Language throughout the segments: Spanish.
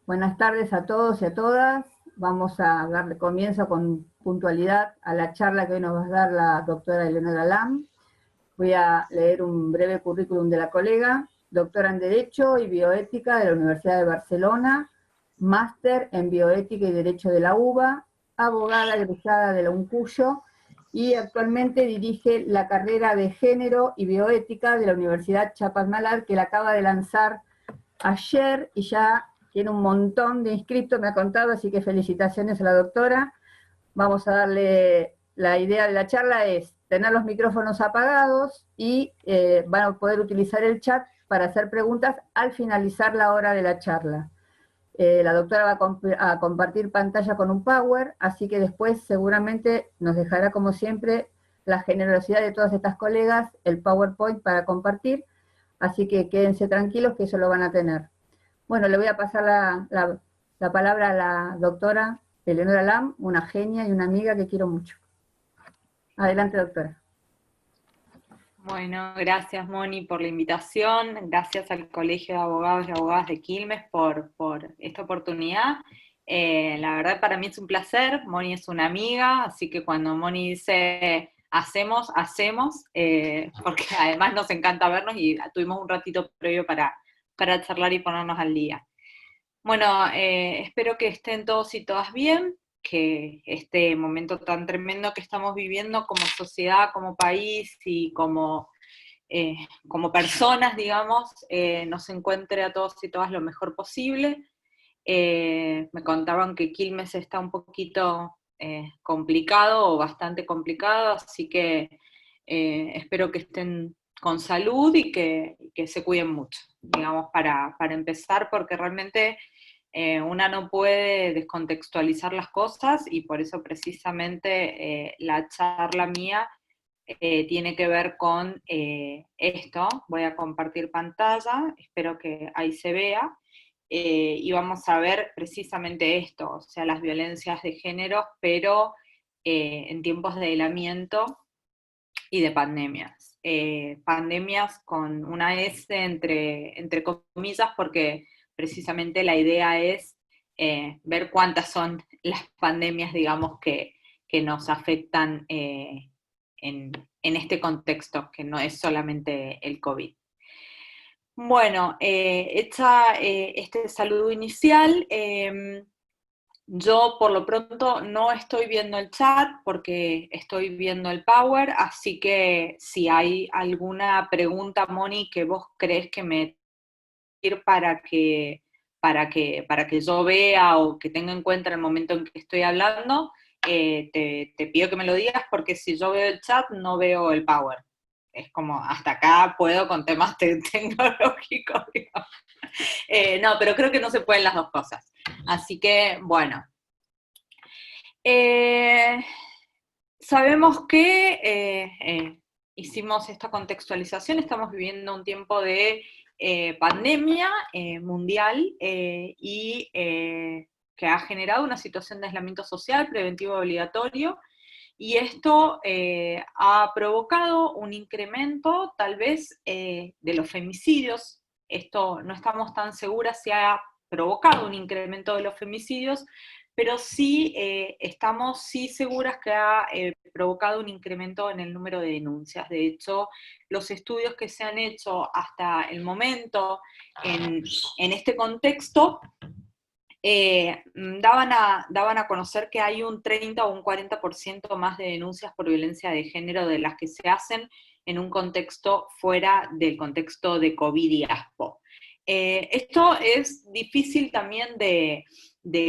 Buenas tardes a todos y a todas. Vamos a darle comienzo con puntualidad a la charla que hoy nos va a dar la doctora Eleonora Lam. Voy a leer un breve currículum de la colega, doctora en Derecho y Bioética de la Universidad de Barcelona, máster en Bioética y Derecho de la UBA, abogada egresada de la UNCUYO y actualmente dirige la carrera de Género y Bioética de la Universidad Chapadmalal, que la acaba de lanzar ayer y ya tiene un montón de inscriptos, me ha contado, así que felicitaciones a la doctora. Vamos a darle, la idea de la charla es tener los micrófonos apagados y van a poder utilizar el chat para hacer preguntas al finalizar la hora de la charla. La doctora va a compartir pantalla con un Power, así que después seguramente nos dejará, como siempre, la generosidad de todas estas colegas, el PowerPoint para compartir, así que quédense tranquilos que eso lo van a tener. Bueno, le voy a pasar la palabra a la doctora Eleonora Lam, una genia y una amiga que quiero mucho. Adelante, doctora. Bueno, gracias Moni por la invitación, gracias al Colegio de Abogados y Abogadas de Quilmes por esta oportunidad. La verdad para mí es un placer, Moni es una amiga, así que cuando Moni dice hacemos, porque además nos encanta vernos y tuvimos un ratito previo para charlar y ponernos al día. Bueno, espero que estén todos y todas bien, que este momento tan tremendo que estamos viviendo como sociedad, como país y como personas, digamos, nos encuentre a todos y todas lo mejor posible. Me contaban que Quilmes está un poquito complicado o bastante complicado, así que espero que estén con salud y que se cuiden mucho, digamos, para empezar, porque realmente una no puede descontextualizar las cosas y por eso precisamente la charla mía tiene que ver con esto. Voy a compartir pantalla, espero que ahí se vea, y vamos a ver precisamente esto, o sea, las violencias de género, pero en tiempos de aislamiento y de pandemias. Pandemias con una S entre comillas, porque precisamente la idea es ver cuántas son las pandemias, digamos, que nos afectan en este contexto, que no es solamente el COVID. Bueno, hecha este saludo inicial, yo por lo pronto no estoy viendo el chat porque estoy viendo el Power, así que si hay alguna pregunta, Moni, que vos crees que me ir para que yo vea o que tenga en cuenta en el momento en que estoy hablando, te pido que me lo digas porque si yo veo el chat no veo el Power. Es como, hasta acá puedo con temas tecnológicos, digamos. No, pero creo que no se pueden las dos cosas. Así que, bueno. Sabemos que hicimos esta contextualización, estamos viviendo un tiempo de pandemia mundial y que ha generado una situación de aislamiento social preventivo obligatorio, y esto ha provocado un incremento tal vez de los femicidios. Esto no estamos tan seguras si ha provocado un incremento de los femicidios, pero sí estamos seguras que ha provocado un incremento en el número de denuncias. De hecho, los estudios que se han hecho hasta el momento en este contexto daban a conocer que hay un 30 o un 40% más de denuncias por violencia de género de las que se hacen en un contexto fuera del contexto de COVID y ASPO. Esto es difícil también de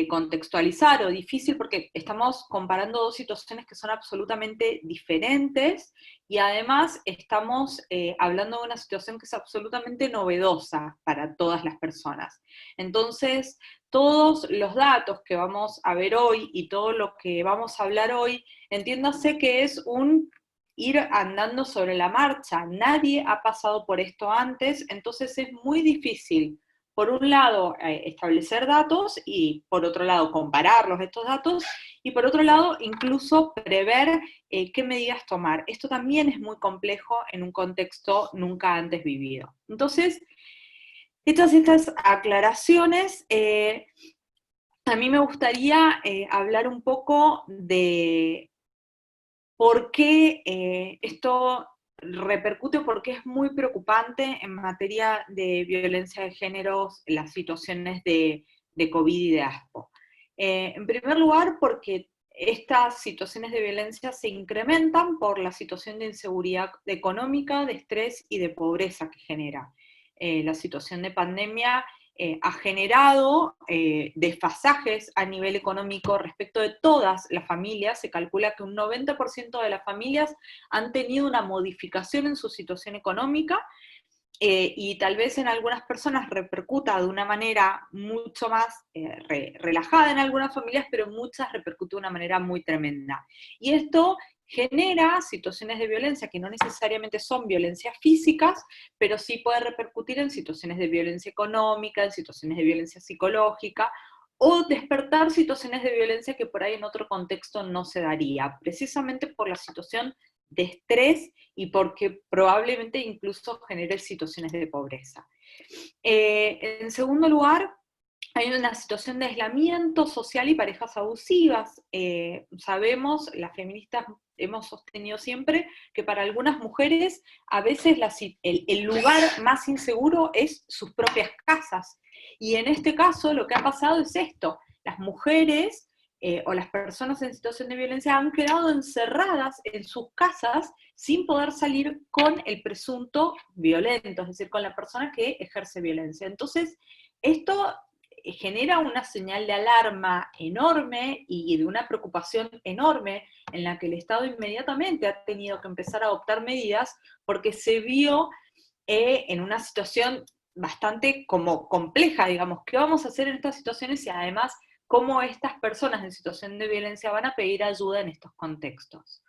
contextualizar, o difícil porque estamos comparando dos situaciones que son absolutamente diferentes, y además estamos hablando de una situación que es absolutamente novedosa para todas las personas. Entonces, todos los datos que vamos a ver hoy y todo lo que vamos a hablar hoy, entiéndase que es un ir andando sobre la marcha. Nadie ha pasado por esto antes, entonces es muy difícil, por un lado, establecer datos, y por otro lado, compararlos estos datos, y por otro lado, incluso prever qué medidas tomar. Esto también es muy complejo en un contexto nunca antes vivido. Entonces, Hechas estas aclaraciones, a mí me gustaría hablar un poco de por qué esto repercute, porque es muy preocupante en materia de violencia de género las situaciones de COVID y de ASPO. En primer lugar, porque estas situaciones de violencia se incrementan por la situación de inseguridad económica, de estrés y de pobreza que genera. La situación de pandemia ha generado desfasajes a nivel económico respecto de todas las familias. Se calcula que un 90% de las familias han tenido una modificación en su situación económica, y tal vez en algunas personas repercuta de una manera mucho más relajada en algunas familias, pero en muchas repercute de una manera muy tremenda. Y esto genera situaciones de violencia que no necesariamente son violencias físicas, pero sí puede repercutir en situaciones de violencia económica, en situaciones de violencia psicológica, o despertar situaciones de violencia que por ahí en otro contexto no se daría, precisamente por la situación de estrés y porque probablemente incluso genere situaciones de pobreza. En segundo lugar, hay una situación de aislamiento social y parejas abusivas. Sabemos, las feministas hemos sostenido siempre que para algunas mujeres a veces el lugar más inseguro es sus propias casas. Y en este caso lo que ha pasado es esto, las mujeres o las personas en situación de violencia han quedado encerradas en sus casas sin poder salir con el presunto violento, es decir, con la persona que ejerce violencia. Entonces, esto genera una señal de alarma enorme y de una preocupación enorme en la que el Estado inmediatamente ha tenido que empezar a adoptar medidas porque se vio en una situación bastante como compleja, digamos, ¿qué vamos a hacer en estas situaciones y además cómo estas personas en situación de violencia van a pedir ayuda en estos contextos?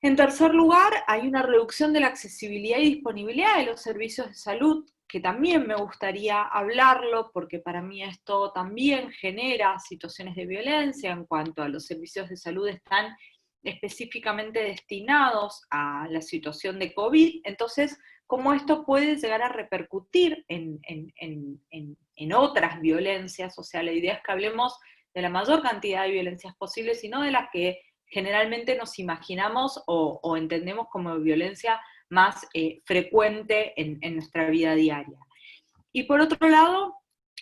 En tercer lugar, hay una reducción de la accesibilidad y disponibilidad de los servicios de salud, que también me gustaría hablarlo, porque para mí esto también genera situaciones de violencia en cuanto a los servicios de salud están específicamente destinados a la situación de COVID. Entonces, cómo esto puede llegar a repercutir en otras violencias. O sea, la idea es que hablemos de la mayor cantidad de violencias posibles y no de las que generalmente nos imaginamos o entendemos como violencia más frecuente en nuestra vida diaria. Y por otro lado,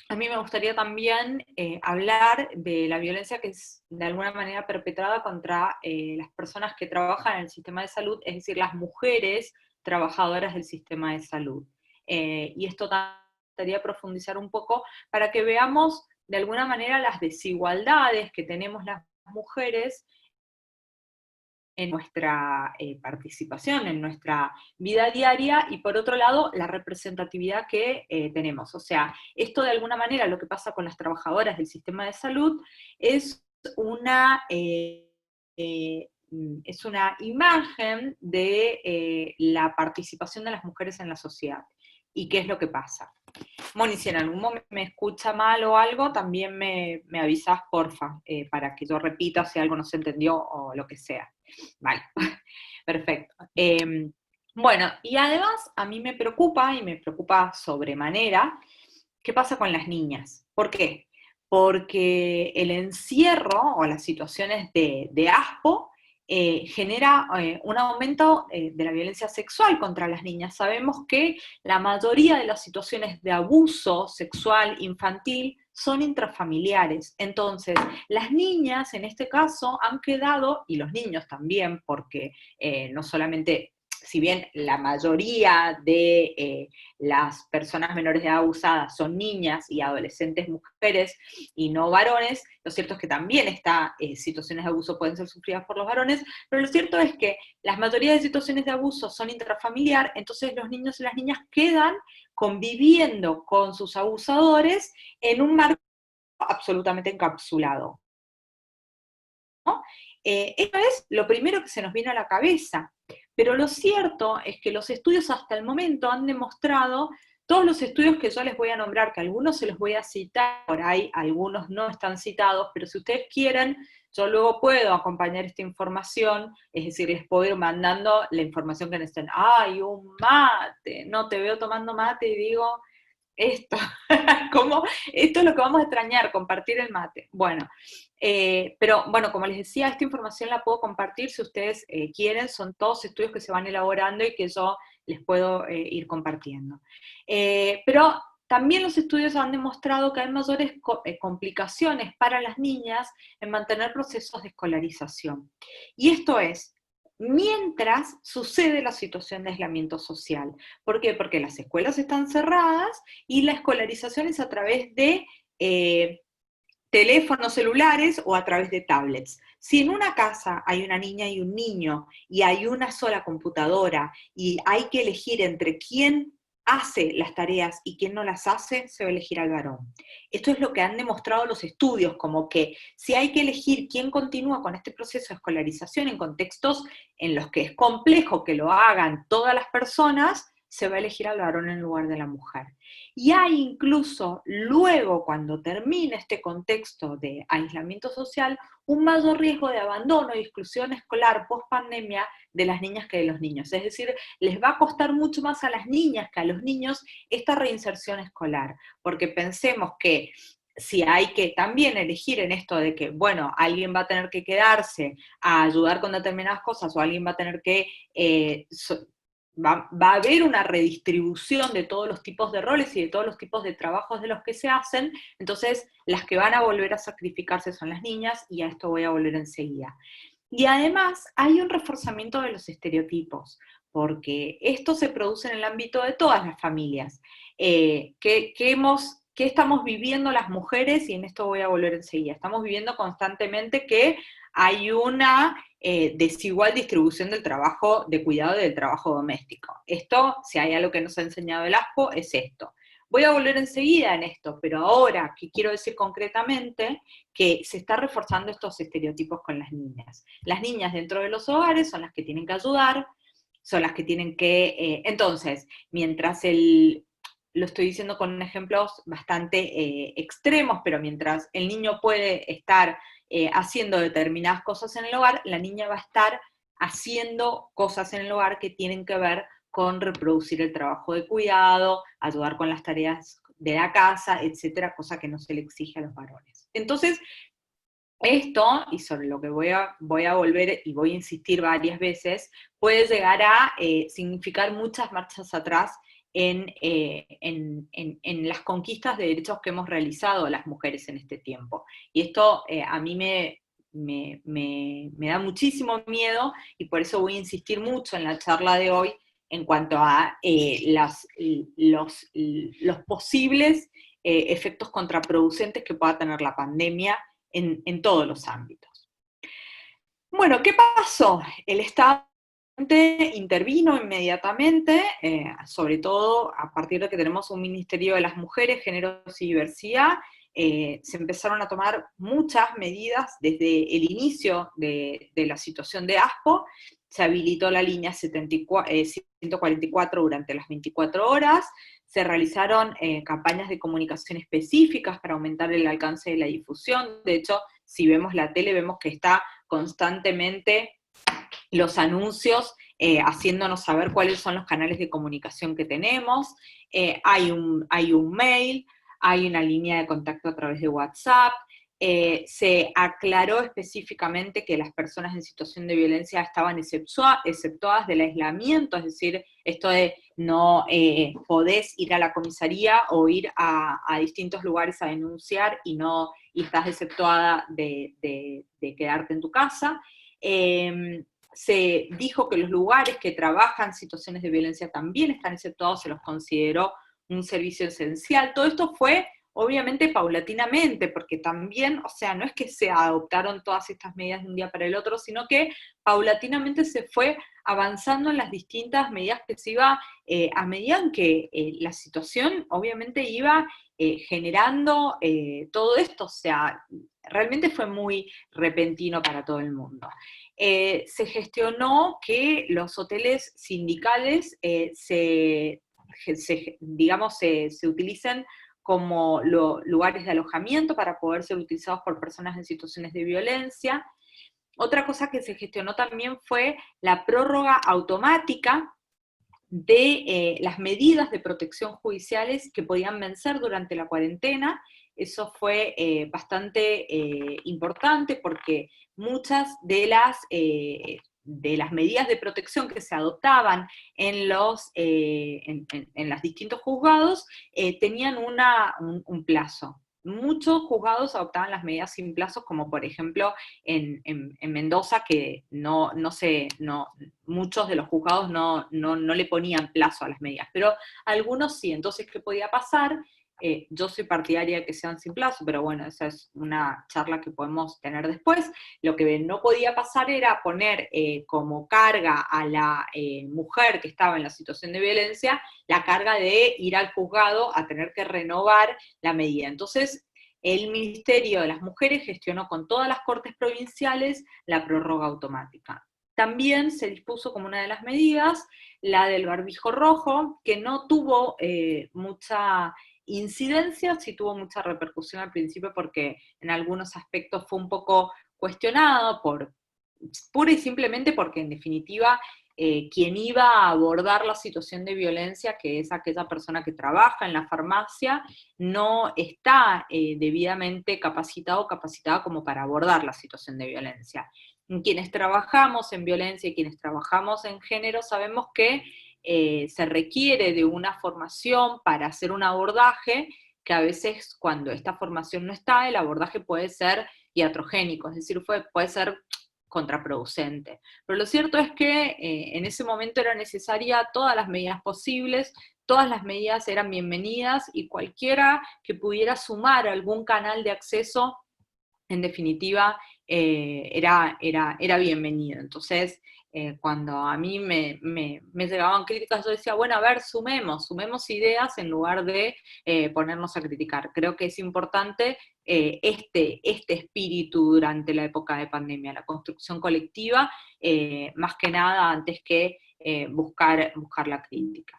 a mí me gustaría también hablar de la violencia que es de alguna manera perpetrada contra las personas que trabajan en el sistema de salud, es decir, las mujeres trabajadoras del sistema de salud. Y esto también me gustaría profundizar un poco para que veamos de alguna manera las desigualdades que tenemos las mujeres en nuestra participación, en nuestra vida diaria, y por otro lado, la representatividad que tenemos. O sea, esto de alguna manera, lo que pasa con las trabajadoras del sistema de salud, es una, es una imagen de la participación de las mujeres en la sociedad. ¿Y qué es lo que pasa? Moni, si en algún momento me escucha mal o algo, también me avisas, porfa, para que yo repita si algo no se entendió o lo que sea. Vale, perfecto. Bueno, y además a mí me preocupa, y me preocupa sobremanera, ¿qué pasa con las niñas? ¿Por qué? Porque el encierro o las situaciones de ASPO genera un aumento de la violencia sexual contra las niñas. Sabemos que la mayoría de las situaciones de abuso sexual infantil son intrafamiliares. Entonces, las niñas en este caso han quedado, y los niños también, porque no solamente, si bien la mayoría de las personas menores de edad abusadas son niñas y adolescentes mujeres y no varones, lo cierto es que también estas situaciones de abuso pueden ser sufridas por los varones, pero lo cierto es que la mayoría de situaciones de abuso son intrafamiliar, entonces los niños y las niñas quedan conviviendo con sus abusadores en un marco absolutamente encapsulado, ¿no? Esto es lo primero que se nos viene a la cabeza, pero lo cierto es que los estudios hasta el momento han demostrado, todos los estudios que yo les voy a nombrar, que algunos se los voy a citar, por ahí algunos no están citados, pero si ustedes quieren, yo luego puedo acompañar esta información, es decir, les puedo ir mandando la información que necesiten. ¡Ay, un mate! No te veo tomando mate y digo, esto, como, esto es lo que vamos a extrañar, compartir el mate. Bueno, pero bueno, como les decía, esta información la puedo compartir si ustedes quieren, son todos estudios que se van elaborando y que yo les puedo ir compartiendo. Pero también los estudios han demostrado que hay mayores complicaciones para las niñas en mantener procesos de escolarización. Y esto es, mientras sucede la situación de aislamiento social. ¿Por qué? Porque las escuelas están cerradas y la escolarización es a través de teléfonos celulares o a través de tablets. Si en una casa hay una niña y un niño y hay una sola computadora y hay que elegir entre quién hace las tareas y quién no las hace, se va a elegir al varón. Esto es lo que han demostrado los estudios, como que si hay que elegir quién continúa con este proceso de escolarización en contextos en los que es complejo que lo hagan todas las personas, se va a elegir al varón en lugar de la mujer. Y hay incluso, luego, cuando termina este contexto de aislamiento social, un mayor riesgo de abandono y exclusión escolar post-pandemia de las niñas que de los niños. Es decir, les va a costar mucho más a las niñas que a los niños esta reinserción escolar, porque pensemos que si hay que también elegir en esto de que, bueno, alguien va a tener que quedarse a ayudar con determinadas cosas o alguien va a tener que va a haber una redistribución de todos los tipos de roles y de todos los tipos de trabajos de los que se hacen, entonces las que van a volver a sacrificarse son las niñas, y a esto voy a volver enseguida. Y además hay un reforzamiento de los estereotipos, porque esto se produce en el ámbito de todas las familias. ¿Qué estamos viviendo las mujeres? Y en esto voy a volver enseguida. Estamos viviendo constantemente que hay una desigual distribución del trabajo de cuidado y del trabajo doméstico. Esto, si hay algo que nos ha enseñado el ASPO, es esto. Voy a volver enseguida en esto, pero ahora, ¿qué quiero decir concretamente? Que se está reforzando estos estereotipos con las niñas. Las niñas dentro de los hogares son las que tienen que ayudar, son las que tienen que... entonces, mientras lo estoy diciendo con ejemplos bastante extremos, pero mientras el niño puede estar haciendo determinadas cosas en el hogar, la niña va a estar haciendo cosas en el hogar que tienen que ver con reproducir el trabajo de cuidado, ayudar con las tareas de la casa, etcétera, cosa que no se le exige a los varones. Entonces, esto, y sobre lo que voy a volver y voy a insistir varias veces, puede llegar a significar muchas marchas atrás en las conquistas de derechos que hemos realizado las mujeres en este tiempo. Y esto a mí me da muchísimo miedo, y por eso voy a insistir mucho en la charla de hoy en cuanto a los posibles efectos contraproducentes que pueda tener la pandemia en todos los ámbitos. Bueno, ¿qué pasó? El Estado intervino inmediatamente, sobre todo a partir de que tenemos un Ministerio de las Mujeres, Géneros y Diversidad. Se empezaron a tomar muchas medidas desde el inicio de la situación de ASPO. Se habilitó la línea 144 durante las 24 horas, se realizaron campañas de comunicación específicas para aumentar el alcance de la difusión. De hecho, si vemos la tele, vemos que está constantemente los anuncios haciéndonos saber cuáles son los canales de comunicación que tenemos. Hay un mail, hay una línea de contacto a través de WhatsApp. Se aclaró específicamente que las personas en situación de violencia estaban exceptuadas del aislamiento, es decir, esto de no podés ir a la comisaría o ir a distintos lugares a denunciar y estás exceptuada de quedarte en tu casa. Se dijo que los lugares que trabajan situaciones de violencia también están exceptuados, se los consideró un servicio esencial. Todo esto fue obviamente paulatinamente, porque también, o sea, no es que se adoptaron todas estas medidas de un día para el otro, sino que paulatinamente se fue avanzando en las distintas medidas que se iba, a medida en que la situación obviamente iba generando todo esto, o sea, realmente fue muy repentino para todo el mundo. Se gestionó que los hoteles sindicales se utilicen como lugares de alojamiento para poder ser utilizados por personas en situaciones de violencia. Otra cosa que se gestionó también fue la prórroga automática de las medidas de protección judiciales que podían vencer durante la cuarentena. Eso fue bastante importante porque muchas de las medidas de protección que se adoptaban en los distintos juzgados tenían un plazo. Muchos juzgados adoptaban las medidas sin plazos, como por ejemplo en Mendoza, que muchos de los juzgados no le ponían plazo a las medidas, pero algunos sí. Entonces, ¿qué podía pasar? Yo soy partidaria de que sean sin plazo, pero bueno, esa es una charla que podemos tener después. Lo que no podía pasar era poner como carga a la mujer que estaba en la situación de violencia, la carga de ir al juzgado a tener que renovar la medida. Entonces, el Ministerio de las Mujeres gestionó con todas las cortes provinciales la prórroga automática. También se dispuso como una de las medidas la del barbijo rojo, que no tuvo mucha incidencia, sí tuvo mucha repercusión al principio porque en algunos aspectos fue un poco cuestionado pura y simplemente porque en definitiva quien iba a abordar la situación de violencia, que es aquella persona que trabaja en la farmacia, no está debidamente capacitado o capacitada como para abordar la situación de violencia. Quienes trabajamos en violencia y quienes trabajamos en género sabemos que se requiere de una formación para hacer un abordaje, que a veces cuando esta formación no está, el abordaje puede ser iatrogénico, es decir, puede ser contraproducente. Pero lo cierto es que en ese momento era necesaria todas las medidas posibles, todas las medidas eran bienvenidas, y cualquiera que pudiera sumar algún canal de acceso, en definitiva, era bienvenido. Entonces, cuando a mí me llegaban críticas, yo decía, bueno, a ver, sumemos ideas en lugar de ponernos a criticar. Creo que es importante este espíritu durante la época de pandemia, la construcción colectiva, más que nada antes que buscar la crítica.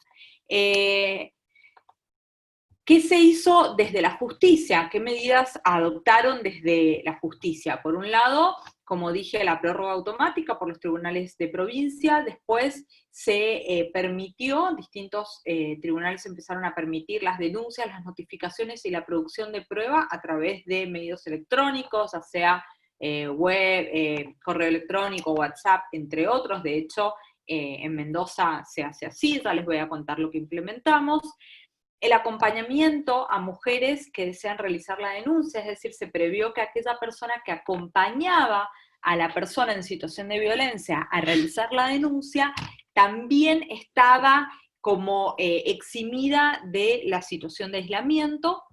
¿Qué se hizo desde la justicia? ¿Qué medidas adoptaron desde la justicia? Por un lado, como dije, la prórroga automática por los tribunales de provincia. Después se permitió, distintos tribunales empezaron a permitir las denuncias, las notificaciones y la producción de prueba a través de medios electrónicos, ya sea web, correo electrónico, WhatsApp, entre otros. De hecho, en Mendoza se hace así, ya les voy a contar lo que implementamos. El acompañamiento a mujeres que desean realizar la denuncia, es decir, se previó que aquella persona que acompañaba a la persona en situación de violencia a realizar la denuncia, también estaba como eximida de la situación de aislamiento,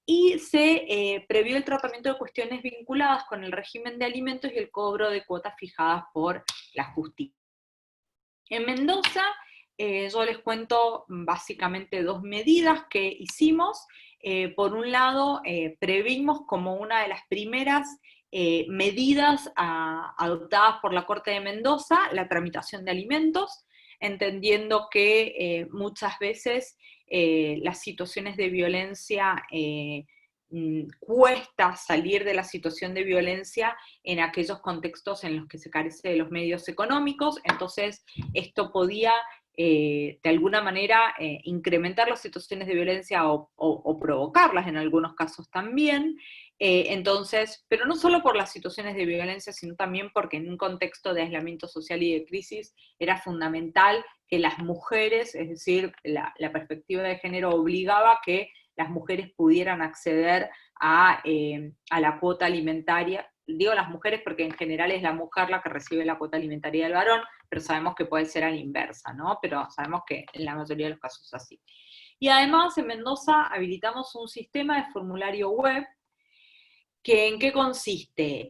y se previó el tratamiento de cuestiones vinculadas con el régimen de alimentos y el cobro de cuotas fijadas por la justicia. En Mendoza, yo les cuento básicamente dos medidas que hicimos. Por un lado, previmos como una de las primeras medidas adoptadas por la Corte de Mendoza la tramitación de alimentos, entendiendo que muchas veces las situaciones de violencia cuesta salir de la situación de violencia en aquellos contextos en los que se carece de los medios económicos. Entonces esto podía de alguna manera incrementar las situaciones de violencia o provocarlas en algunos casos también. Entonces, pero no solo por las situaciones de violencia, sino también porque en un contexto de aislamiento social y de crisis era fundamental que las mujeres, es decir, la perspectiva de género obligaba que las mujeres pudieran acceder a la cuota alimentaria. Digo las mujeres porque en general es la mujer la que recibe la cuota alimentaria del varón, pero sabemos que puede ser a la inversa, ¿no? Pero sabemos que en la mayoría de los casos es así. Y además en Mendoza habilitamos un sistema de formulario web, que ¿en qué consiste?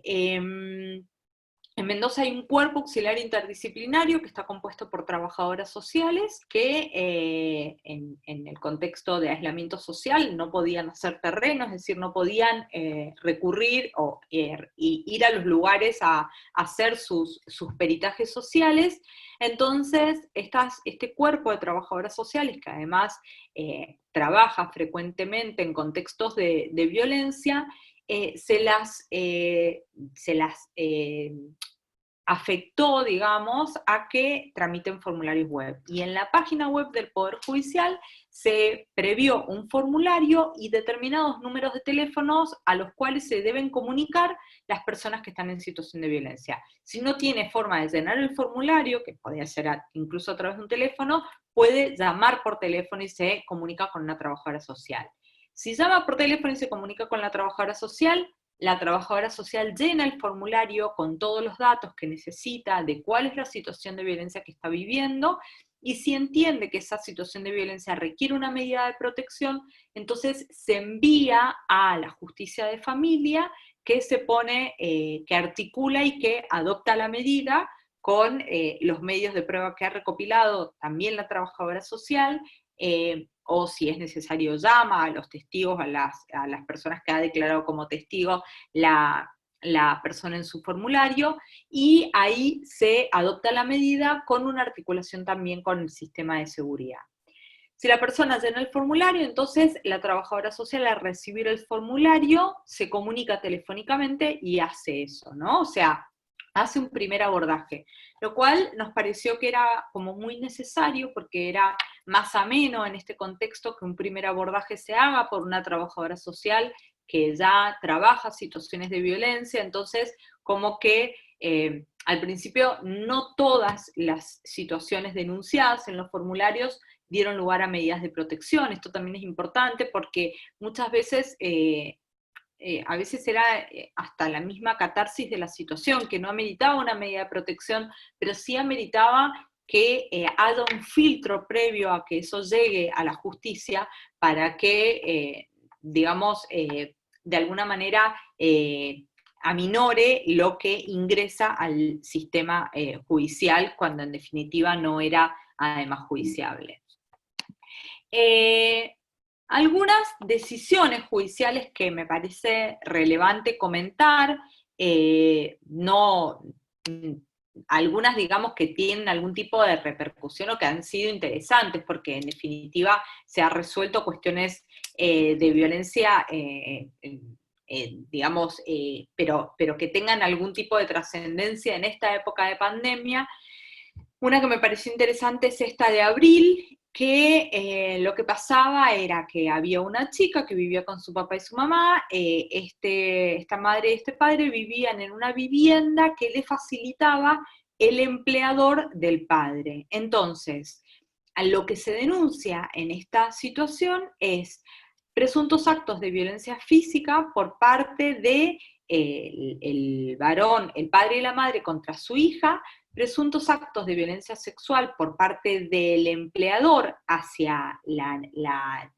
En Mendoza hay un cuerpo auxiliar interdisciplinario que está compuesto por trabajadoras sociales que en el contexto de aislamiento social no podían hacer terreno, es decir, no podían recurrir o ir a los lugares a hacer sus peritajes sociales. Entonces, este cuerpo de trabajadoras sociales, que además trabaja frecuentemente en contextos de violencia, se las afectó, digamos, a que tramiten formularios web. Y en la página web del Poder Judicial se previó un formulario y determinados números de teléfonos a los cuales se deben comunicar las personas que están en situación de violencia. Si no tiene forma de llenar el formulario, que podría ser incluso a través de un teléfono, puede llamar por teléfono y se comunica con una trabajadora social. Si llama por teléfono y se comunica con la trabajadora social llena el formulario con todos los datos que necesita de cuál es la situación de violencia que está viviendo, y si entiende que esa situación de violencia requiere una medida de protección, entonces se envía a la justicia de familia, que se pone, que articula y que adopta la medida con los medios de prueba que ha recopilado también la trabajadora social, o si es necesario llama a los testigos, a las personas que ha declarado como testigo la persona en su formulario, y ahí se adopta la medida con una articulación también con el sistema de seguridad. Si la persona llena el formulario, entonces la trabajadora social, al recibir el formulario, se comunica telefónicamente y hace eso, ¿no? O sea, hace un primer abordaje, lo cual nos pareció que era como muy necesario, porque era más ameno en este contexto que un primer abordaje se haga por una trabajadora social que ya trabaja situaciones de violencia. Entonces como que al principio no todas las situaciones denunciadas en los formularios dieron lugar a medidas de protección. Esto también es importante porque muchas veces a veces era hasta la misma catarsis de la situación, que no ameritaba una medida de protección, pero sí ameritaba que haya un filtro previo a que eso llegue a la justicia, para que, digamos, de alguna manera aminore lo que ingresa al sistema judicial, cuando en definitiva no era además judiciable. Algunas decisiones judiciales que me parece relevante comentar, algunas digamos que tienen algún tipo de repercusión o que han sido interesantes, porque en definitiva se han resuelto cuestiones de violencia, digamos, pero que tengan algún tipo de trascendencia en esta época de pandemia. Una que me pareció interesante es esta de abril, que lo que pasaba era que había una chica que vivía con su papá y su mamá, esta madre y este padre vivían en una vivienda que le facilitaba el empleador del padre. Entonces, a lo que se denuncia en esta situación es presuntos actos de violencia física por parte de el varón, el padre y la madre contra su hija, presuntos actos de violencia sexual por parte del empleador hacia la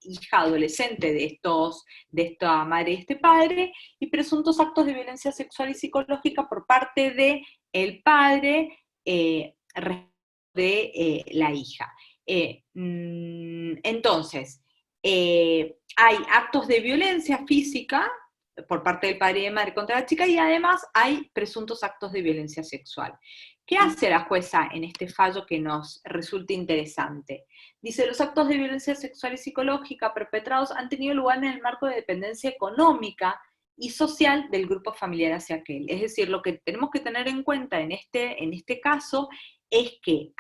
hija adolescente de esta madre y este padre, y presuntos actos de violencia sexual y psicológica por parte del padre de la hija. Entonces, hay actos de violencia física por parte del padre y de madre contra la chica, y además hay presuntos actos de violencia sexual. ¿Qué hace la jueza en este fallo que nos resulta interesante? Dice: los actos de violencia sexual y psicológica perpetrados han tenido lugar en el marco de dependencia económica y social del grupo familiar hacia aquel. Es decir, lo que tenemos que tener en cuenta en este caso es que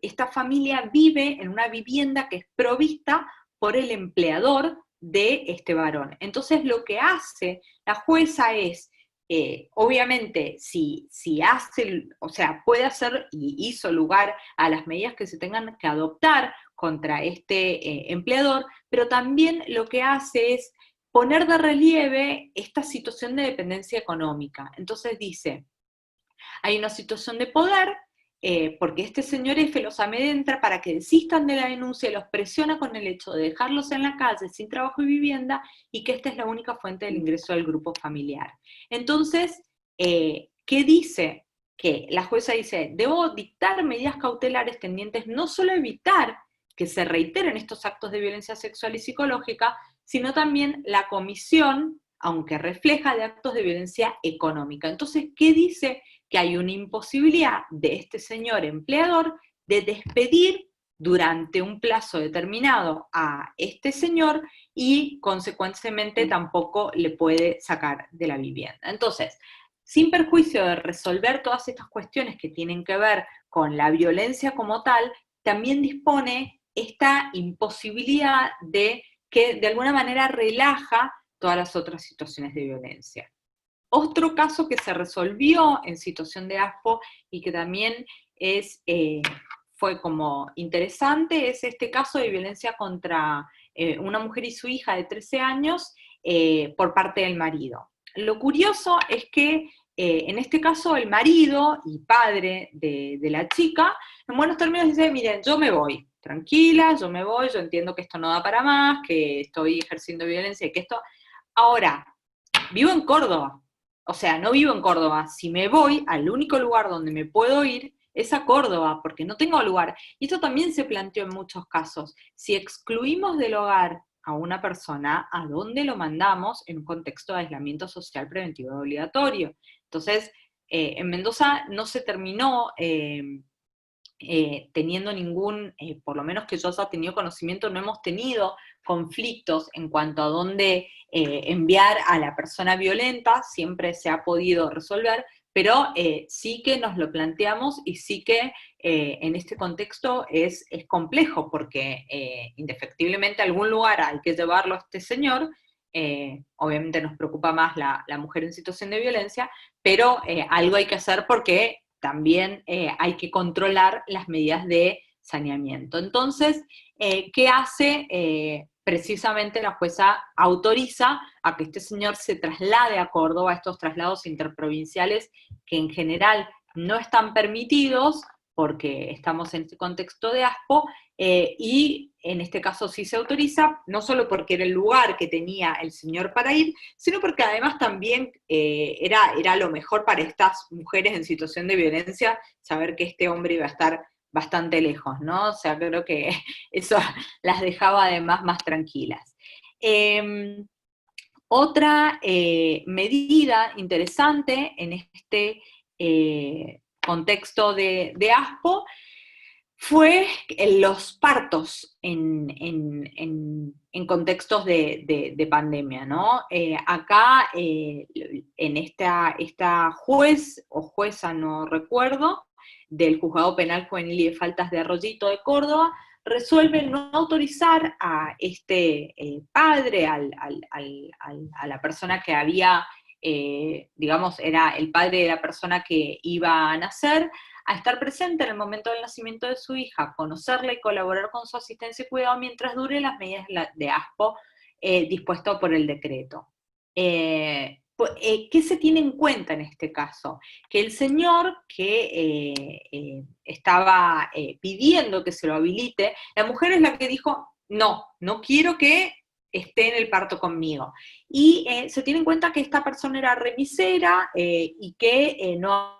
esta familia vive en una vivienda que es provista por el empleador de este varón. Entonces lo que hace la jueza es, obviamente, si hace, o sea, puede hacer y hizo lugar a las medidas que se tengan que adoptar contra este empleador, pero también lo que hace es poner de relieve esta situación de dependencia económica. Entonces dice: hay una situación de poder, porque este señor F los amedrenta para que desistan de la denuncia y los presiona con el hecho de dejarlos en la calle sin trabajo y vivienda, y que esta es la única fuente del ingreso del grupo familiar. Entonces, ¿qué dice? Que la jueza dice: debo dictar medidas cautelares tendientes no solo a evitar que se reiteren estos actos de violencia sexual y psicológica, sino también la comisión, aunque refleja, de actos de violencia económica. Entonces, ¿qué dice? Que hay una imposibilidad de este señor empleador de despedir durante un plazo determinado a este señor y consecuentemente tampoco le puede sacar de la vivienda. Entonces, sin perjuicio de resolver todas estas cuestiones que tienen que ver con la violencia como tal, también dispone esta imposibilidad de que de alguna manera relaja todas las otras situaciones de violencia. Otro caso que se resolvió en situación de ASPO y que también fue como interesante es este caso de violencia contra una mujer y su hija de 13 años por parte del marido. Lo curioso es que en este caso el marido y padre de la chica, en buenos términos dice, miren, yo me voy, tranquila, yo me voy, yo entiendo que esto no da para más, que estoy ejerciendo violencia y que esto... Ahora, vivo en Córdoba, o sea, no vivo en Córdoba, si me voy, al único lugar donde me puedo ir es a Córdoba, porque no tengo lugar. Y esto también se planteó en muchos casos. Si excluimos del hogar a una persona, ¿a dónde lo mandamos en un contexto de aislamiento social preventivo obligatorio? Entonces, en Mendoza no se terminó teniendo ningún, por lo menos que yo haya tenido conocimiento, no hemos tenido conflictos en cuanto a dónde enviar a la persona violenta, siempre se ha podido resolver, pero sí que nos lo planteamos y sí que en este contexto es complejo, porque indefectiblemente a algún lugar hay que llevarlo a este señor. Obviamente nos preocupa más la mujer en situación de violencia, pero algo hay que hacer porque también hay que controlar las medidas de saneamiento. Entonces, ¿qué hace? Precisamente la jueza autoriza a que este señor se traslade a Córdoba, estos traslados interprovinciales que en general no están permitidos porque estamos en este contexto de ASPO, y en este caso sí se autoriza, no solo porque era el lugar que tenía el señor para ir, sino porque además también era lo mejor para estas mujeres en situación de violencia, saber que este hombre iba a estar bastante lejos, ¿no? O sea, creo que eso las dejaba además más tranquilas. Otra medida interesante en este contexto de ASPO fue los partos en contextos de pandemia, ¿no? Acá, en esta juez o jueza, no recuerdo, del Juzgado Penal Juvenil y de Faltas de Arroyito de Córdoba, resuelve no autorizar a este padre, a la persona que había, digamos, era el padre de la persona que iba a nacer, a estar presente en el momento del nacimiento de su hija, conocerla y colaborar con su asistencia y cuidado mientras dure las medidas de ASPO dispuesto por el decreto. ¿Qué se tiene en cuenta en este caso? Que el señor que estaba pidiendo que se lo habilite, la mujer es la que dijo, no quiero que esté en el parto conmigo. Y se tiene en cuenta que esta persona era remisera y que no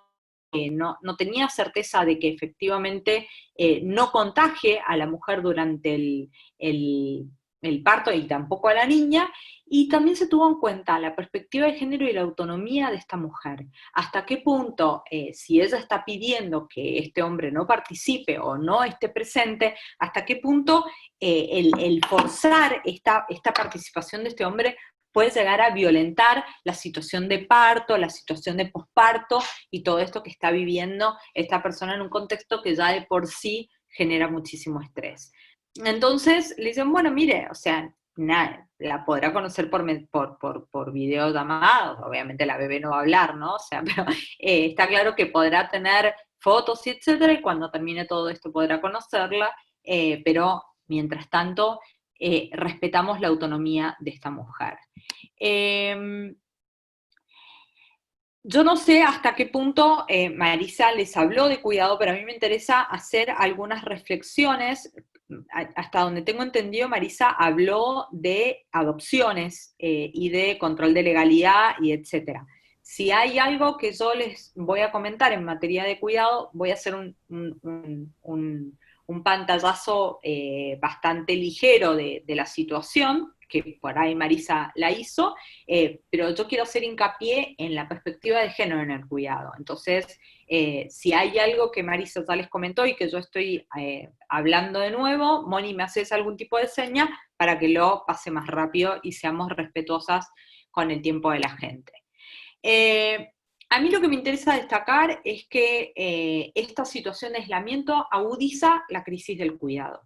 tenía certeza de que efectivamente no contagie a la mujer durante el parto y tampoco a la niña, y también se tuvo en cuenta la perspectiva de género y la autonomía de esta mujer. Hasta qué punto, si ella está pidiendo que este hombre no participe o no esté presente, hasta qué punto el forzar esta participación de este hombre puede llegar a violentar la situación de parto, la situación de posparto y todo esto que está viviendo esta persona en un contexto que ya de por sí genera muchísimo estrés. Entonces le dicen, bueno, mire, o sea, nada, la podrá conocer por videollamadas, obviamente la bebé no va a hablar, ¿no? O sea, pero está claro que podrá tener fotos y etcétera, y cuando termine todo esto podrá conocerla, pero mientras tanto respetamos la autonomía de esta mujer. Yo no sé hasta qué punto Marisa les habló de cuidado, pero a mí me interesa hacer algunas reflexiones. Hasta donde tengo entendido, Marisa habló de adopciones y de control de legalidad y etcétera. Si hay algo que yo les voy a comentar en materia de cuidado, voy a hacer un pantallazo bastante ligero de la situación, que por ahí Marisa la hizo, pero yo quiero hacer hincapié en la perspectiva de género en el cuidado. Entonces, Si hay algo que Marisa ya les comentó y que yo estoy hablando de nuevo, Moni, me haces algún tipo de seña para que lo pase más rápido y seamos respetuosas con el tiempo de la gente. A mí lo que me interesa destacar es que esta situación de aislamiento agudiza la crisis del cuidado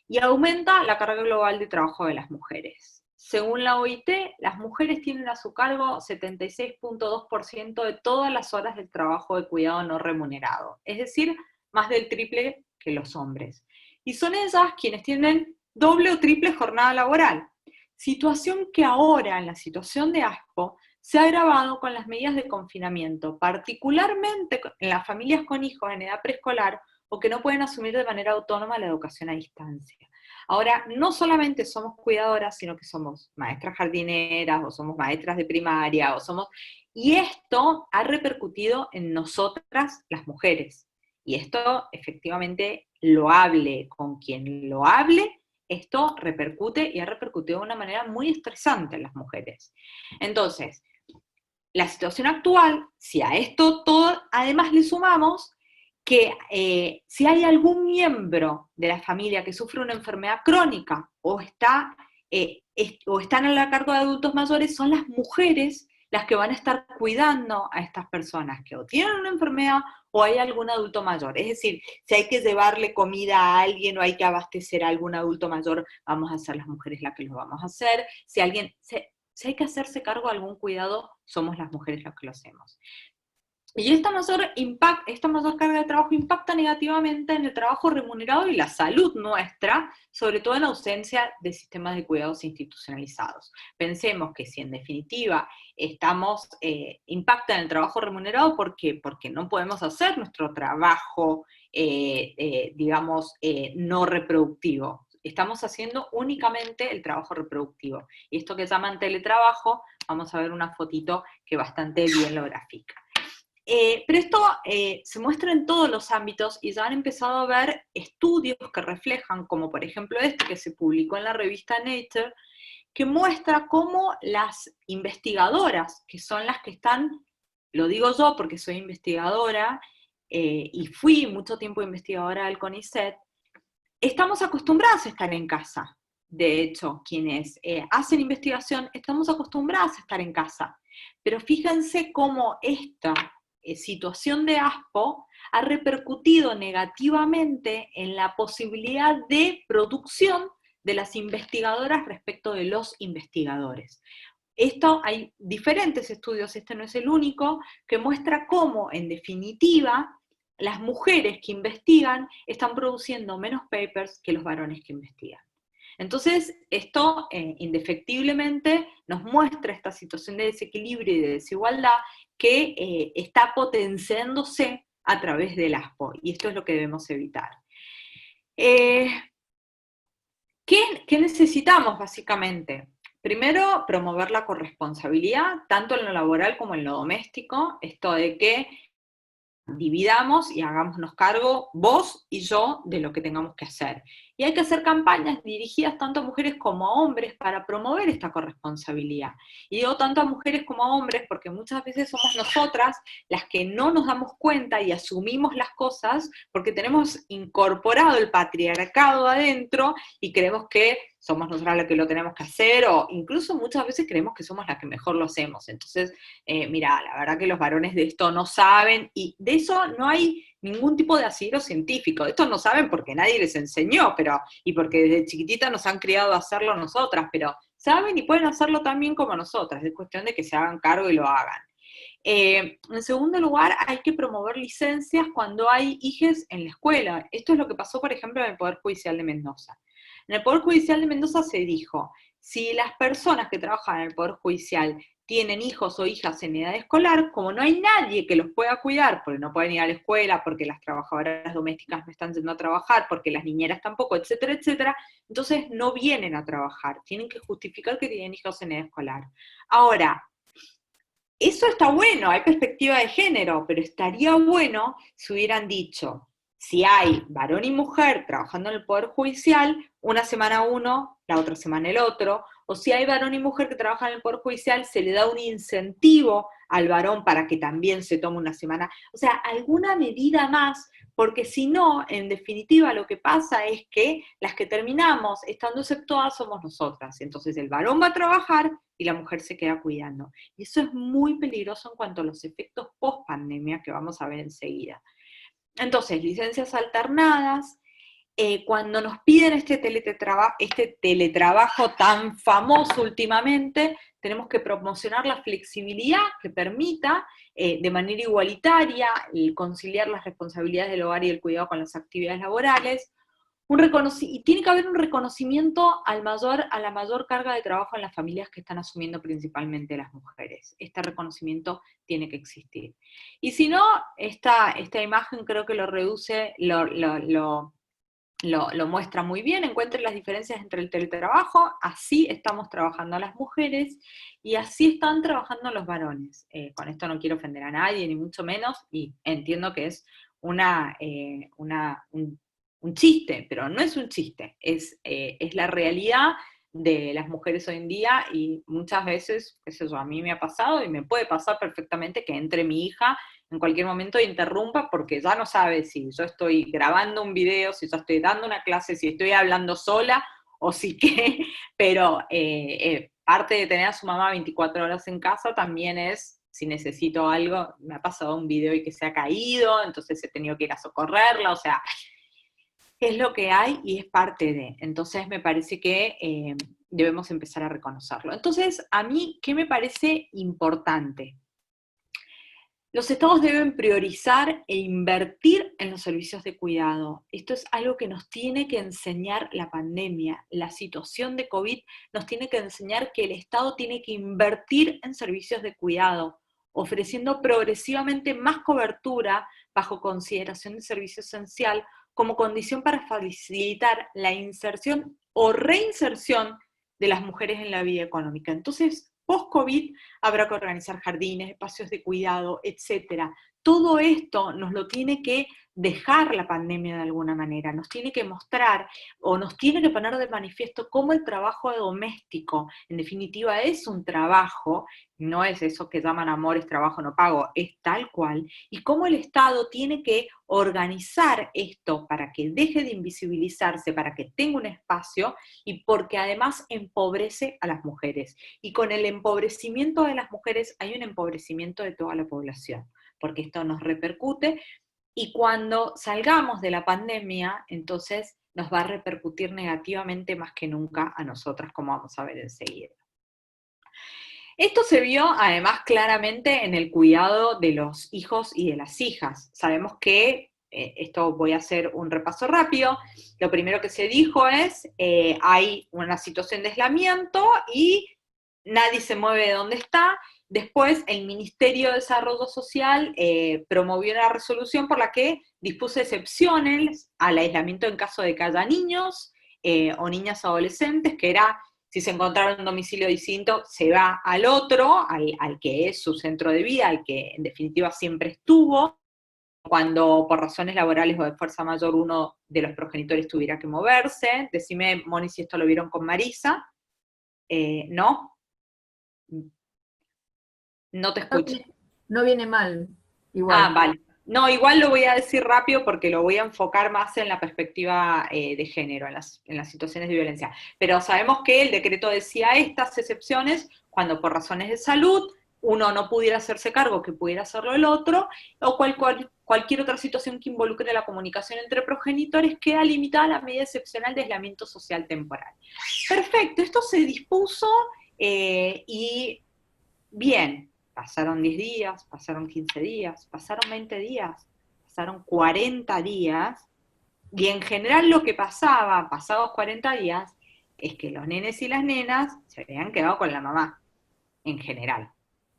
y aumenta la carga global de trabajo de las mujeres. Según la OIT, las mujeres tienen a su cargo 76.2% de todas las horas del trabajo de cuidado no remunerado, es decir, más del triple que los hombres. Y son ellas quienes tienen doble o triple jornada laboral, situación que ahora, en la situación de ASPO, se ha agravado con las medidas de confinamiento, particularmente en las familias con hijos en edad preescolar o que no pueden asumir de manera autónoma la educación a distancia. Ahora, no solamente somos cuidadoras, sino que somos maestras jardineras, o somos maestras de primaria, y esto ha repercutido en nosotras las mujeres. Y esto, efectivamente, lo hable con quien lo hable, esto repercute y ha repercutido de una manera muy estresante en las mujeres. Entonces, la situación actual, si a esto todo, además le sumamos que si hay algún miembro de la familia que sufre una enfermedad crónica o están a la cargo de adultos mayores, son las mujeres las que van a estar cuidando a estas personas que o tienen una enfermedad o hay algún adulto mayor. Es decir, si hay que llevarle comida a alguien o hay que abastecer a algún adulto mayor, vamos a ser las mujeres las que lo vamos a hacer. Si hay que hacerse cargo de algún cuidado, somos las mujeres las que lo hacemos. Y esta mayor carga de trabajo impacta negativamente en el trabajo remunerado y la salud nuestra, sobre todo en ausencia de sistemas de cuidados institucionalizados. Pensemos que si en definitiva impacta en el trabajo remunerado, ¿por qué? Porque no podemos hacer nuestro trabajo, no reproductivo. Estamos haciendo únicamente el trabajo reproductivo. Y esto que llaman teletrabajo, vamos a ver una fotito que bastante bien lo grafica. Pero esto se muestra en todos los ámbitos y ya han empezado a ver estudios que reflejan, como por ejemplo este que se publicó en la revista Nature, que muestra cómo las investigadoras, que son las que están, lo digo yo porque soy investigadora y fui mucho tiempo investigadora del CONICET, estamos acostumbradas a estar en casa. De hecho, quienes hacen investigación estamos acostumbradas a estar en casa. Pero fíjense cómo esta situación de ASPO ha repercutido negativamente en la posibilidad de producción de las investigadoras respecto de los investigadores. Hay diferentes estudios, este no es el único, que muestra cómo, en definitiva, las mujeres que investigan están produciendo menos papers que los varones que investigan. Entonces, esto indefectiblemente nos muestra esta situación de desequilibrio y de desigualdad que está potenciándose a través del ASPO, y esto es lo que debemos evitar. ¿Qué necesitamos básicamente? Primero, promover la corresponsabilidad, tanto en lo laboral como en lo doméstico, esto de que dividamos y hagámonos cargo, vos y yo, de lo que tengamos que hacer. Y hay que hacer campañas dirigidas tanto a mujeres como a hombres para promover esta corresponsabilidad. Y digo tanto a mujeres como a hombres porque muchas veces somos nosotras las que no nos damos cuenta y asumimos las cosas porque tenemos incorporado el patriarcado adentro y creemos que somos nosotras las que lo tenemos que hacer, o incluso muchas veces creemos que somos las que mejor lo hacemos. Entonces, mira, la verdad que los varones de esto no saben, y de eso no hay ningún tipo de asidero científico. De esto no saben porque nadie les enseñó, y porque desde chiquititas nos han criado a hacerlo nosotras, pero saben y pueden hacerlo también como nosotras. Es cuestión de que se hagan cargo y lo hagan. En segundo lugar, hay que promover licencias cuando hay hijes en la escuela. Esto es lo que pasó, por ejemplo, en el Poder Judicial de Mendoza. En el Poder Judicial de Mendoza se dijo, si las personas que trabajan en el Poder Judicial tienen hijos o hijas en edad escolar, como no hay nadie que los pueda cuidar, porque no pueden ir a la escuela, porque las trabajadoras domésticas no están yendo a trabajar, porque las niñeras tampoco, etcétera, etcétera, entonces no vienen a trabajar, tienen que justificar que tienen hijos en edad escolar. Ahora, eso está bueno, hay perspectiva de género, pero estaría bueno si hubieran dicho, si hay varón y mujer trabajando en el Poder Judicial, una semana uno, la otra semana el otro, o si hay varón y mujer que trabajan en el Poder Judicial, se le da un incentivo al varón para que también se tome una semana, o sea, alguna medida más, porque si no, en definitiva lo que pasa es que las que terminamos estando exceptuadas somos nosotras, entonces el varón va a trabajar y la mujer se queda cuidando. Y eso es muy peligroso en cuanto a los efectos post pandemia que vamos a ver enseguida. Entonces, licencias alternadas, cuando nos piden este teletrabajo tan famoso últimamente, tenemos que promocionar la flexibilidad que permita de manera igualitaria conciliar las responsabilidades del hogar y el cuidado con las actividades laborales, y tiene que haber un reconocimiento a la mayor carga de trabajo en las familias que están asumiendo principalmente las mujeres. Este reconocimiento tiene que existir. Y si no, esta imagen creo que lo reduce, lo muestra muy bien. Encuentren las diferencias entre el teletrabajo, así estamos trabajando las mujeres, y así están trabajando los varones. Con esto no quiero ofender a nadie, ni mucho menos, y entiendo que es un chiste, pero no es un chiste, es la realidad de las mujeres hoy en día, y muchas veces, eso a mí me ha pasado, y me puede pasar perfectamente que entre mi hija en cualquier momento interrumpa, porque ya no sabe si yo estoy grabando un video, si yo estoy dando una clase, si estoy hablando sola, o si qué, pero parte de tener a su mamá 24 horas en casa también es, si necesito algo, me ha pasado un video y que se ha caído, entonces he tenido que ir a socorrerla, o sea, es lo que hay y es parte de. Entonces me parece que debemos empezar a reconocerlo. Entonces, a mí, ¿qué me parece importante? Los estados deben priorizar e invertir en los servicios de cuidado. Esto es algo que nos tiene que enseñar la pandemia. La situación de COVID nos tiene que enseñar que el Estado tiene que invertir en servicios de cuidado, ofreciendo progresivamente más cobertura bajo consideración de servicio esencial como condición para facilitar la inserción o reinserción de las mujeres en la vida económica. Entonces, post-COVID habrá que organizar jardines, espacios de cuidado, etcétera. Todo esto nos lo tiene que dejar la pandemia de alguna manera, nos tiene que mostrar o nos tiene que poner de manifiesto cómo el trabajo doméstico, en definitiva, es un trabajo, no es eso que llaman amor, es trabajo no pago, es tal cual, y cómo el Estado tiene que organizar esto para que deje de invisibilizarse, para que tenga un espacio, y porque además empobrece a las mujeres. Y con el empobrecimiento de las mujeres hay un empobrecimiento de toda la población, porque esto nos repercute, y cuando salgamos de la pandemia, entonces nos va a repercutir negativamente más que nunca a nosotras, como vamos a ver enseguida. Esto se vio además claramente en el cuidado de los hijos y de las hijas. Sabemos que, esto voy a hacer un repaso rápido, lo primero que se dijo es, hay una situación de aislamiento y nadie se mueve de donde está. Después el Ministerio de Desarrollo Social promovió una resolución por la que dispuso excepciones al aislamiento en caso de que haya niños o niñas adolescentes, que era, si se encontraba en un domicilio distinto, se va al otro, al que es su centro de vida, al que en definitiva siempre estuvo. Cuando por razones laborales o de fuerza mayor uno de los progenitores tuviera que moverse. Decime, Moni, si esto lo vieron con Marisa. ¿No? No te escucho. No viene mal, igual. Vale. No, igual lo voy a decir rápido porque lo voy a enfocar más en la perspectiva de género, en las situaciones de violencia. Pero sabemos que el decreto decía estas excepciones cuando por razones de salud uno no pudiera hacerse cargo, que pudiera hacerlo el otro, o cualquier otra situación que involucre la comunicación entre progenitores, queda limitada a la medida excepcional de aislamiento social temporal. Perfecto, esto se dispuso y bien. Pasaron 10 días, pasaron 15 días, pasaron 20 días, pasaron 40 días, y en general lo que pasaba, pasados 40 días, es que los nenes y las nenas se habían quedado con la mamá, en general.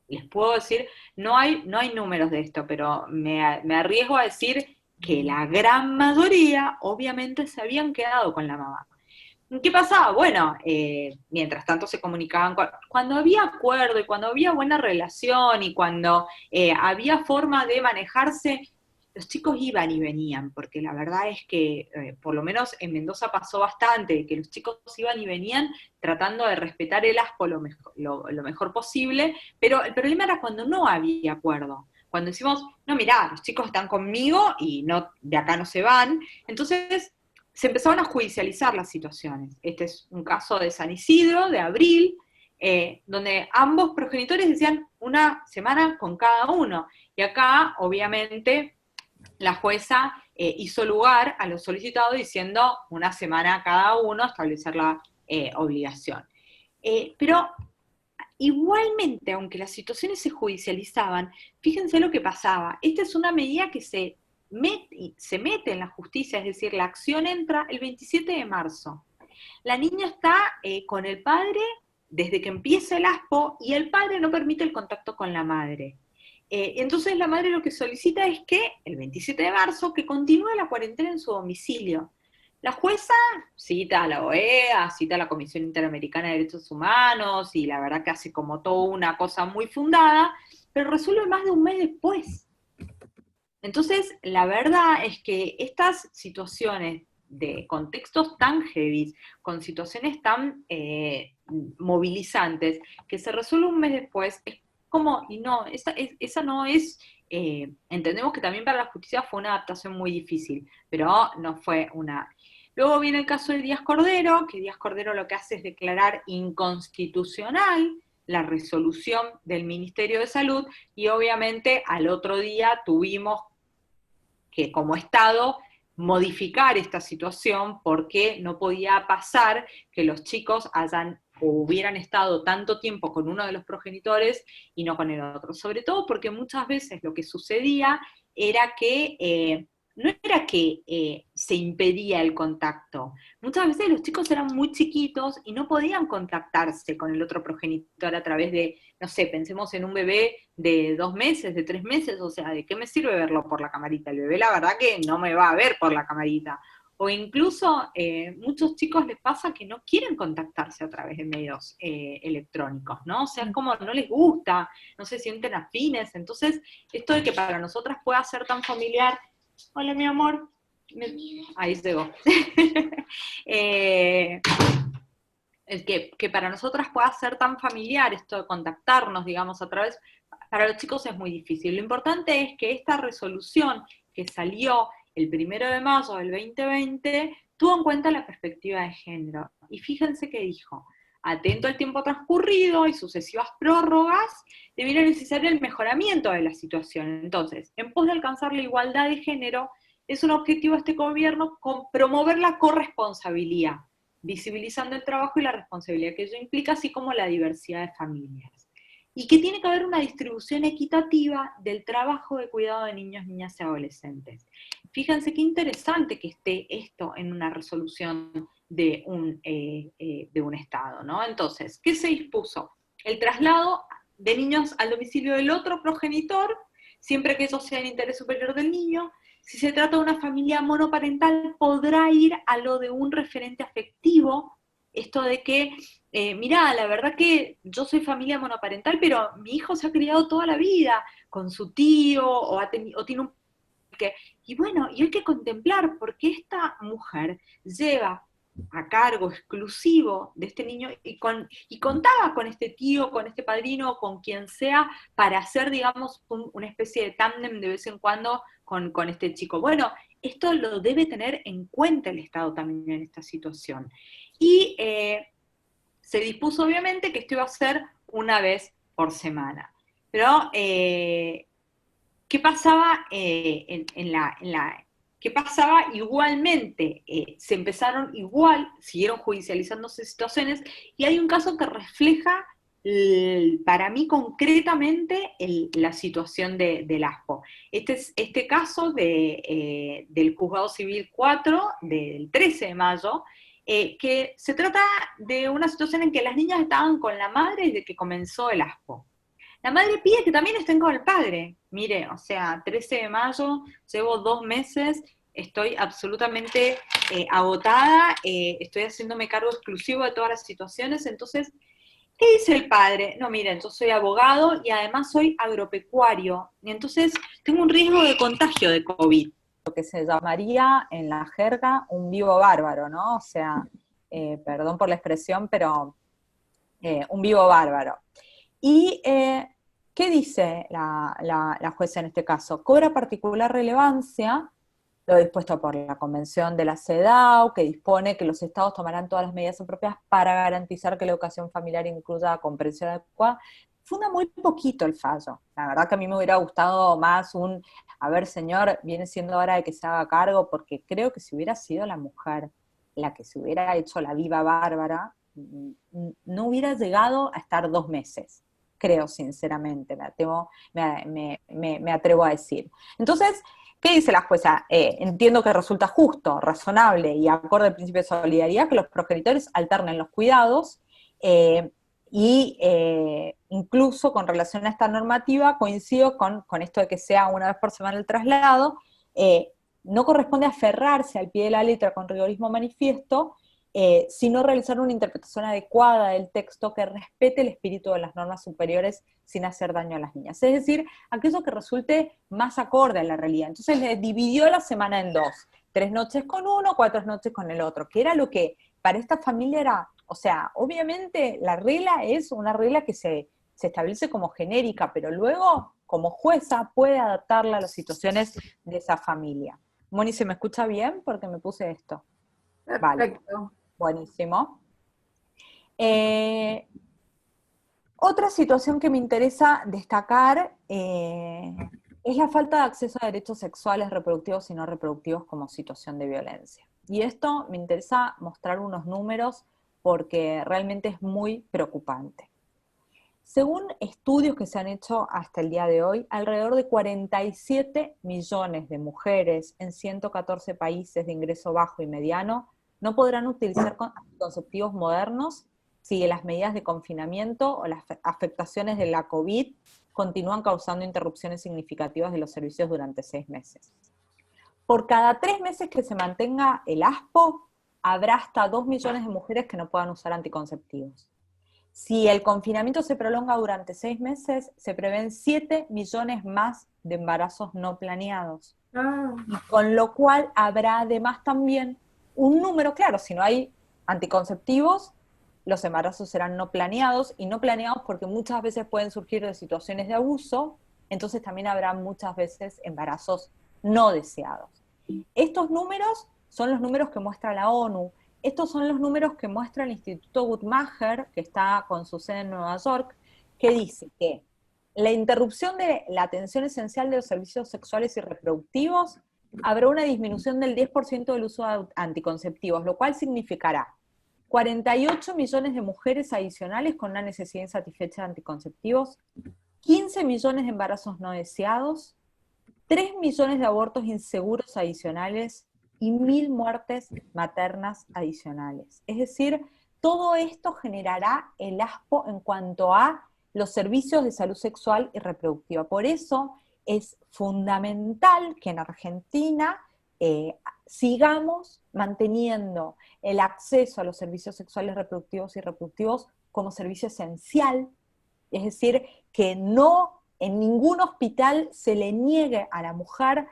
Les puedo decir, no hay números de esto, pero me arriesgo a decir que la gran mayoría, obviamente, se habían quedado con la mamá. ¿Qué pasaba? Bueno, mientras tanto se comunicaban, cuando había acuerdo y cuando había buena relación y cuando había forma de manejarse, los chicos iban y venían, porque la verdad es que, por lo menos en Mendoza pasó bastante, que los chicos iban y venían tratando de respetar el ASPO lo mejor posible, pero el problema era cuando no había acuerdo. Cuando decimos, no, mirá, los chicos están conmigo y no, de acá no se van, entonces se empezaron a judicializar las situaciones. Este es un caso de San Isidro, de abril, donde ambos progenitores decían una semana con cada uno. Y acá, obviamente, la jueza hizo lugar a lo solicitado diciendo una semana cada uno, establecer la obligación. Pero igualmente, aunque las situaciones se judicializaban, fíjense lo que pasaba. Esta es una medida que se mete en la justicia, es decir, la acción entra el 27 de marzo. La niña está con el padre desde que empieza el ASPO y el padre no permite el contacto con la madre. Entonces la madre lo que solicita es que el 27 de marzo que continúe la cuarentena en su domicilio. La jueza cita a la OEA, cita a la Comisión Interamericana de Derechos Humanos, y la verdad que hace como toda una cosa muy fundada, pero resuelve más de un mes después. Entonces, la verdad es que estas situaciones de contextos tan heavy, con situaciones tan movilizantes, que se resuelve un mes después, es como, y no, esa no es, entendemos que también para la justicia fue una adaptación muy difícil, pero no fue una. Luego viene el caso de Díaz Cordero, que Díaz Cordero lo que hace es declarar inconstitucional la resolución del Ministerio de Salud, y obviamente al otro día tuvimos que como Estado modificar esta situación porque no podía pasar que los chicos hubieran estado tanto tiempo con uno de los progenitores y no con el otro. Sobre todo porque muchas veces lo que sucedía era que no era que se impedía el contacto. Muchas veces los chicos eran muy chiquitos y no podían contactarse con el otro progenitor a través de, no sé, pensemos en un bebé de 2 meses, de 3 meses, o sea, ¿de qué me sirve verlo por la camarita? El bebé la verdad que no me va a ver por la camarita. O incluso muchos chicos les pasa que no quieren contactarse a través de medios electrónicos, ¿no? O sea, es como no les gusta, no se sienten afines. Entonces, esto de que para nosotras pueda ser tan familiar. Hola, mi amor. Ahí llegó. Que para nosotras pueda ser tan familiar esto de contactarnos, digamos, a través, para los chicos es muy difícil. Lo importante es que esta resolución que salió el 1 de mayo del 2020 tuvo en cuenta la perspectiva de género. Y fíjense que dijo, atento al tiempo transcurrido y sucesivas prórrogas, debiera necesario el mejoramiento de la situación. Entonces, en pos de alcanzar la igualdad de género, es un objetivo de este gobierno promover la corresponsabilidad, visibilizando el trabajo y la responsabilidad que ello implica, así como la diversidad de familias. Y que tiene que haber una distribución equitativa del trabajo de cuidado de niños, niñas y adolescentes. Fíjense qué interesante que esté esto en una resolución de un Estado, ¿no? Entonces, ¿qué se dispuso? El traslado de niños al domicilio del otro progenitor, siempre que eso sea en interés superior del niño. Si se trata de una familia monoparental, podrá ir a lo de un referente afectivo, esto de que, mirá, la verdad que yo soy familia monoparental, pero mi hijo se ha criado toda la vida con su tío, o tiene un... Y bueno, y hay que contemplar por qué esta mujer lleva a cargo exclusivo de este niño y contaba con este tío, con este padrino, con quien sea, para hacer, digamos, una especie de tándem de vez en cuando con este chico. Bueno, esto lo debe tener en cuenta el Estado también en esta situación. Y se dispuso obviamente que esto iba a ser una vez por semana. Pero, ¿qué pasaba ¿qué pasaba igualmente? Se empezaron igual, siguieron judicializándose situaciones, y hay un caso que refleja para mí concretamente la situación del ASPO. Este caso del Juzgado Civil 4 del 13 de mayo, que se trata de una situación en que las niñas estaban con la madre desde que comenzó el ASPO. La madre pide que también estén con el padre. Mire, o sea, 13 de mayo, llevo 2 meses, estoy absolutamente agotada, estoy haciéndome cargo exclusivo de todas las situaciones, entonces ¿Qué dice el padre? No, miren, yo soy abogado y además soy agropecuario, y entonces tengo un riesgo de contagio de COVID. Lo que se llamaría en la jerga un vivo bárbaro, ¿no? O sea, perdón por la expresión, pero un vivo bárbaro. ¿Y qué dice la jueza en este caso? Cobra particular relevancia lo dispuesto por la Convención de la CEDAW, que dispone que los estados tomarán todas las medidas apropiadas para garantizar que la educación familiar incluya comprensión adecuada. Funda muy poquito el fallo. La verdad que a mí me hubiera gustado más a ver, señor, viene siendo hora de que se haga cargo, porque creo que si hubiera sido la mujer la que se hubiera hecho la viva bárbara, no hubiera llegado a estar 2 meses. Creo, sinceramente, me atrevo a decir. Entonces, ¿qué dice la jueza? Entiendo que resulta justo, razonable y acorde al principio de solidaridad que los progenitores alternen los cuidados incluso con relación a esta normativa coincido con esto de que sea una vez por semana el traslado, no corresponde aferrarse al pie de la letra con rigorismo manifiesto, sino realizar una interpretación adecuada del texto que respete el espíritu de las normas superiores sin hacer daño a las niñas. Es decir, aquello que resulte más acorde a la realidad. Entonces le dividió la semana en 2, 3 noches con uno, 4 noches con el otro, que era lo que para esta familia era, o sea, obviamente la regla es una regla que se establece como genérica, pero luego como jueza puede adaptarla a las situaciones de esa familia. Moni, ¿se me escucha bien? Porque me puse esto. Vale. Perfecto. Buenísimo. Otra situación que me interesa destacar es la falta de acceso a derechos sexuales, reproductivos y no reproductivos como situación de violencia. Y esto me interesa mostrar unos números porque realmente es muy preocupante. Según estudios que se han hecho hasta el día de hoy, alrededor de 47 millones de mujeres en 114 países de ingreso bajo y mediano no podrán utilizar anticonceptivos modernos si las medidas de confinamiento o las afectaciones de la COVID continúan causando interrupciones significativas de los servicios durante 6 meses. Por cada 3 meses que se mantenga el ASPO, habrá hasta 2 millones de mujeres que no puedan usar anticonceptivos. Si el confinamiento se prolonga durante 6 meses, se prevén 7 millones más de embarazos no planeados. Y con lo cual habrá además también un número, claro, si no hay anticonceptivos, los embarazos serán no planeados, y no planeados porque muchas veces pueden surgir de situaciones de abuso, entonces también habrá muchas veces embarazos no deseados. Estos números son los números que muestra la ONU. Estos son los números que muestra el Instituto Guttmacher, que está con su sede en Nueva York, que dice que la interrupción de la atención esencial de los servicios sexuales y reproductivos habrá una disminución del 10% del uso de anticonceptivos, lo cual significará 48 millones de mujeres adicionales con una necesidad insatisfecha de anticonceptivos, 15 millones de embarazos no deseados, 3 millones de abortos inseguros adicionales y 1.000 muertes maternas adicionales. Es decir, todo esto generará el ASPO en cuanto a los servicios de salud sexual y reproductiva. Por eso es fundamental que en Argentina sigamos manteniendo el acceso a los servicios sexuales reproductivos y reproductivos como servicio esencial, es decir, que no en ningún hospital se le niegue a la mujer,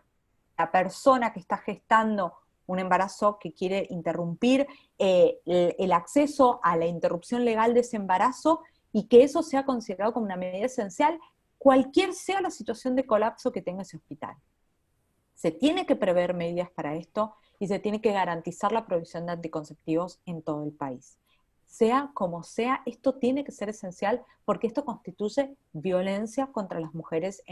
la persona que está gestando un embarazo que quiere interrumpir, el acceso a la interrupción legal de ese embarazo, y que eso sea considerado como una medida esencial, cualquier sea la situación de colapso que tenga ese hospital. Se tiene que prever medidas para esto y se tiene que garantizar la provisión de anticonceptivos en todo el país. Sea como sea, esto tiene que ser esencial porque esto constituye violencia contra las mujeres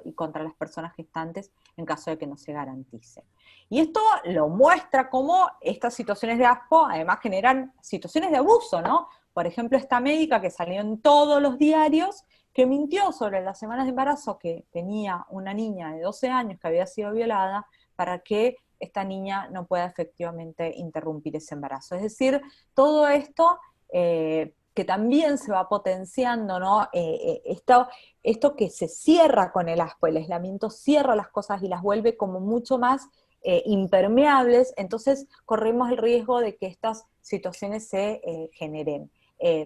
y contra las personas gestantes en caso de que no se garantice. Y esto lo muestra cómo estas situaciones de ASPO además generan situaciones de abuso, ¿no? Por ejemplo, esta médica que salió en todos los diarios que mintió sobre las semanas de embarazo que tenía una niña de 12 años que había sido violada para que esta niña no pueda efectivamente interrumpir ese embarazo. Es decir, todo esto que también se va potenciando, ¿no? Esto que se cierra con el ASPO, el aislamiento cierra las cosas y las vuelve como mucho más impermeables, entonces corremos el riesgo de que estas situaciones se generen.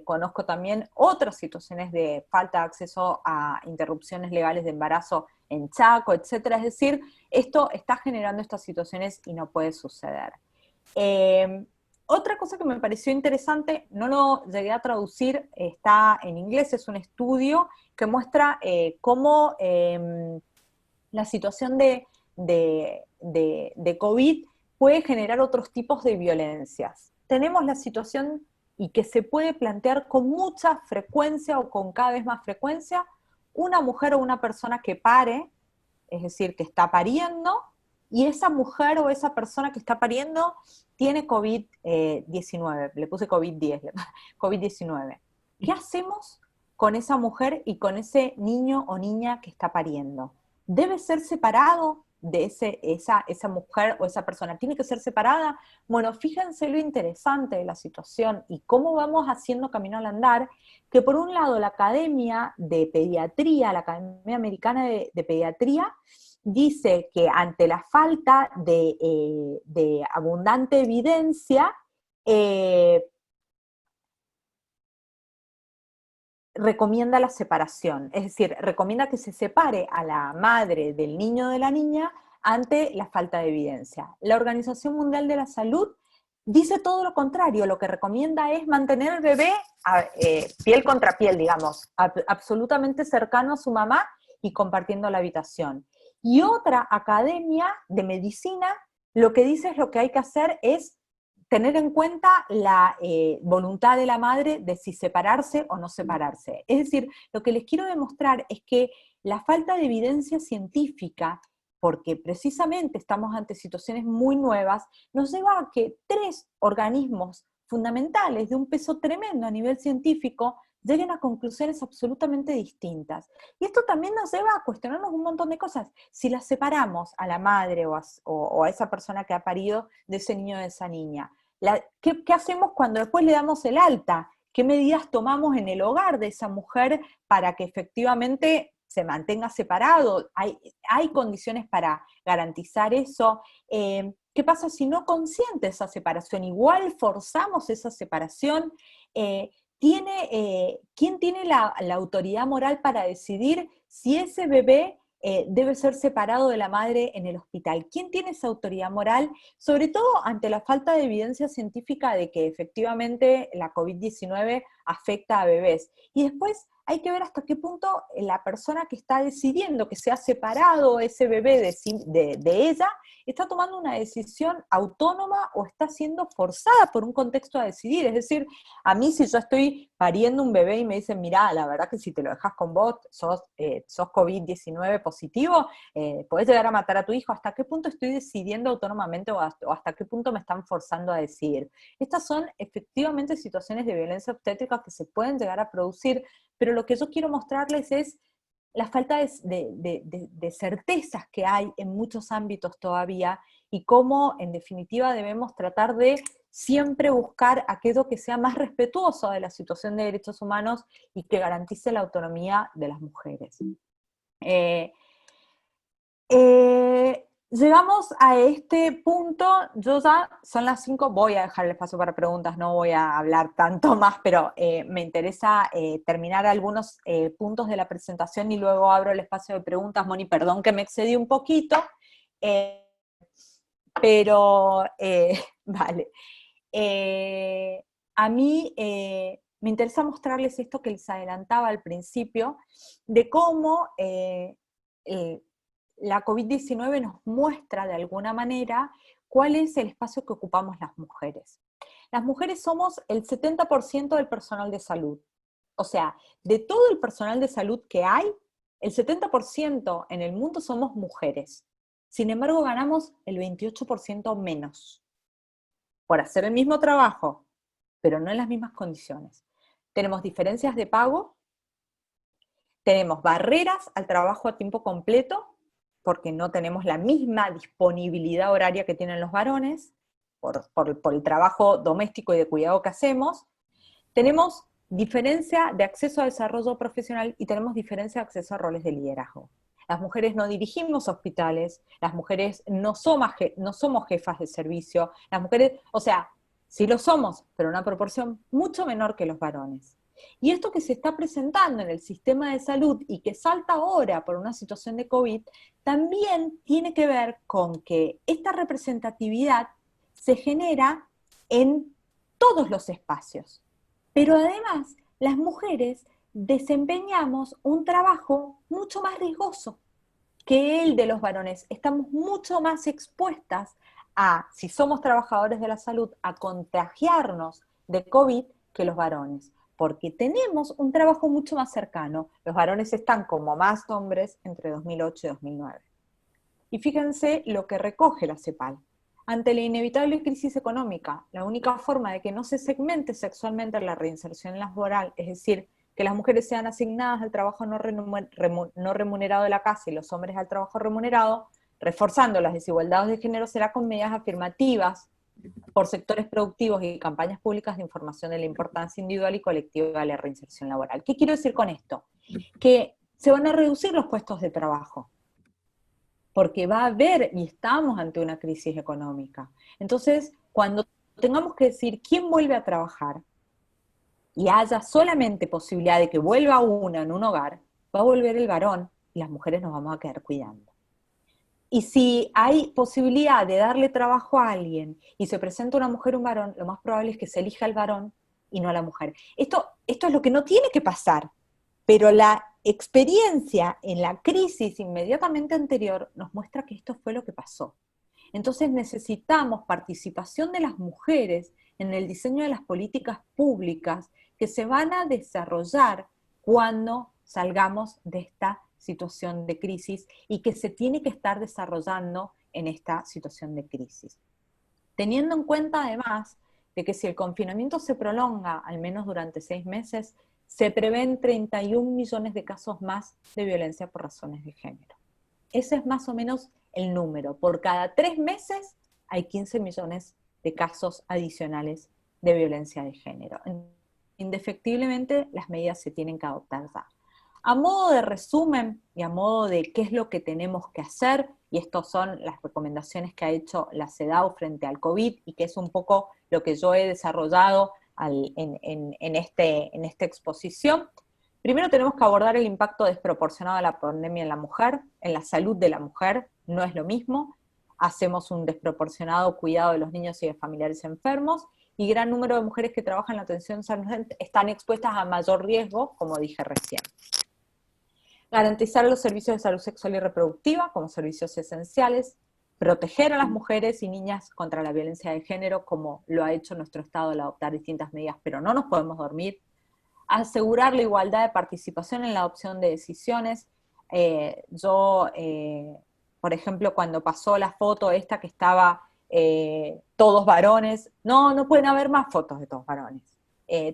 conozco también otras situaciones de falta de acceso a interrupciones legales de embarazo en Chaco, etcétera. Es decir, esto está generando estas situaciones y no puede suceder. Otra cosa que me pareció interesante, no lo llegué a traducir, está en inglés, es un estudio que muestra cómo la situación de COVID puede generar otros tipos de violencias. Tenemos la situación y que se puede plantear con mucha frecuencia o con cada vez más frecuencia, una mujer o una persona que pare, es decir, que está pariendo, y esa mujer o esa persona que está pariendo tiene COVID-19, le puse COVID-10, COVID-19. ¿Qué hacemos con esa mujer y con ese niño o niña que está pariendo? ¿Debe ser separado de esa mujer o esa persona? ¿Tiene que ser separada? Bueno, fíjense lo interesante de la situación y cómo vamos haciendo camino al andar, que por un lado la Academia de Pediatría, la Academia Americana de Pediatría, dice que ante la falta de abundante evidencia, recomienda la separación, es decir, recomienda que se separe a la madre del niño o de la niña ante la falta de evidencia. La Organización Mundial de la Salud dice todo lo contrario, lo que recomienda es mantener al bebé piel contra piel, digamos, absolutamente cercano a su mamá y compartiendo la habitación. Y otra academia de medicina lo que dice es lo que hay que hacer es tener en cuenta la voluntad de la madre de si separarse o no separarse. Es decir, lo que les quiero demostrar es que la falta de evidencia científica, porque precisamente estamos ante situaciones muy nuevas, nos lleva a que 3 organismos fundamentales de un peso tremendo a nivel científico lleguen a conclusiones absolutamente distintas. Y esto también nos lleva a cuestionarnos un montón de cosas. Si las separamos a la madre o a esa persona que ha parido de ese niño o de esa niña, ¿qué hacemos cuando después le damos el alta? ¿Qué medidas tomamos en el hogar de esa mujer para que efectivamente se mantenga separado? ¿Hay condiciones para garantizar eso? ¿Qué pasa si no consiente esa separación? Igual forzamos esa separación. ¿Quién tiene la autoridad moral para decidir si ese bebé debe ser separado de la madre en el hospital? ¿Quién tiene esa autoridad moral? Sobre todo ante la falta de evidencia científica de que efectivamente la COVID-19 afecta a bebés. Y después hay que ver hasta qué punto la persona que está decidiendo que se ha separado ese bebé de ella está tomando una decisión autónoma o está siendo forzada por un contexto a decidir. Es decir, a mí si yo estoy pariendo un bebé y me dicen, mirá, la verdad que si te lo dejas con vos, sos COVID-19 positivo, podés llegar a matar a tu hijo, ¿hasta qué punto estoy decidiendo autónomamente o hasta qué punto me están forzando a decidir? Estas son efectivamente situaciones de violencia obstétrica que se pueden llegar a producir, pero lo que yo quiero mostrarles es la falta de certezas que hay en muchos ámbitos todavía y cómo, en definitiva, debemos tratar de siempre buscar aquello que sea más respetuoso de la situación de derechos humanos y que garantice la autonomía de las mujeres. Llegamos a este punto, yo ya, son las 5, voy a dejar el espacio para preguntas, no voy a hablar tanto más, pero me interesa terminar algunos puntos de la presentación y luego abro el espacio de preguntas. Moni, perdón que me excedí un poquito, pero vale. A mí me interesa mostrarles esto que les adelantaba al principio, de cómo la COVID-19 nos muestra de alguna manera cuál es el espacio que ocupamos las mujeres. Las mujeres somos el 70% del personal de salud. O sea, de todo el personal de salud que hay, el 70% en el mundo somos mujeres. Sin embargo, ganamos el 28% menos por hacer el mismo trabajo, pero no en las mismas condiciones. Tenemos diferencias de pago, tenemos barreras al trabajo a tiempo completo, porque no tenemos la misma disponibilidad horaria que tienen los varones, por el trabajo doméstico y de cuidado que hacemos. Tenemos diferencia de acceso a desarrollo profesional y tenemos diferencia de acceso a roles de liderazgo. Las mujeres no dirigimos hospitales, las mujeres no somos jefas de servicio, las mujeres, o sea, Sí lo somos, pero en una proporción mucho menor que los varones. Y esto que se está presentando en el sistema de salud y que salta ahora por una situación de COVID, también tiene que ver con que esta representatividad se genera en todos los espacios. Pero además, las mujeres desempeñamos un trabajo mucho más riesgoso que el de los varones. Estamos mucho más expuestas a, si somos trabajadores de la salud, a contagiarnos de COVID que los varones, porque tenemos un trabajo mucho más cercano. Los varones están como más hombres entre 2008 y 2009. Y fíjense lo que recoge la CEPAL. Ante la inevitable crisis económica, la única forma de que no se segmente sexualmente la reinserción laboral, es decir, que las mujeres sean asignadas al trabajo no remunerado de la casa y los hombres al trabajo remunerado, reforzando las desigualdades de género, será con medidas afirmativas por sectores productivos y campañas públicas de información de la importancia individual y colectiva de la reinserción laboral. ¿Qué quiero decir con esto? Que se van a reducir los puestos de trabajo, porque va a haber, y estamos ante una crisis económica. Entonces, cuando tengamos que decir quién vuelve a trabajar, y haya solamente posibilidad de que vuelva una en un hogar, va a volver el varón y las mujeres nos vamos a quedar cuidando. Y si hay posibilidad de darle trabajo a alguien y se presenta una mujer o un varón, lo más probable es que se elija al varón y no a la mujer. Esto es lo que no tiene que pasar, pero la experiencia en la crisis inmediatamente anterior nos muestra que esto fue lo que pasó. Entonces necesitamos participación de las mujeres en el diseño de las políticas públicas que se van a desarrollar cuando salgamos de esta situación de crisis y que se tiene que estar desarrollando en esta situación de crisis. Teniendo en cuenta además de que si el confinamiento se prolonga al menos durante 6 meses, se prevén 31 millones de casos más de violencia por razones de género. Ese es más o menos el número. Por cada 3 meses hay 15 millones de casos adicionales de violencia de género. Indefectiblemente las medidas se tienen que adoptar ya. A modo de resumen y a modo de qué es lo que tenemos que hacer, y estas son las recomendaciones que ha hecho la CEDAW frente al COVID y que es un poco lo que yo he desarrollado en esta exposición. Primero tenemos que abordar el impacto desproporcionado de la pandemia en la mujer, en la salud de la mujer, no es lo mismo. Hacemos un desproporcionado cuidado de los niños y de familiares enfermos, y gran número de mujeres que trabajan en la atención salud están expuestas a mayor riesgo, como dije recién. Garantizar los servicios de salud sexual y reproductiva como servicios esenciales, proteger a las mujeres y niñas contra la violencia de género, como lo ha hecho nuestro Estado al adoptar distintas medidas, pero no nos podemos dormir. Asegurar la igualdad de participación en la adopción de decisiones. Por ejemplo, cuando pasó la foto esta que estaba todos varones, no pueden haber más fotos de todos varones.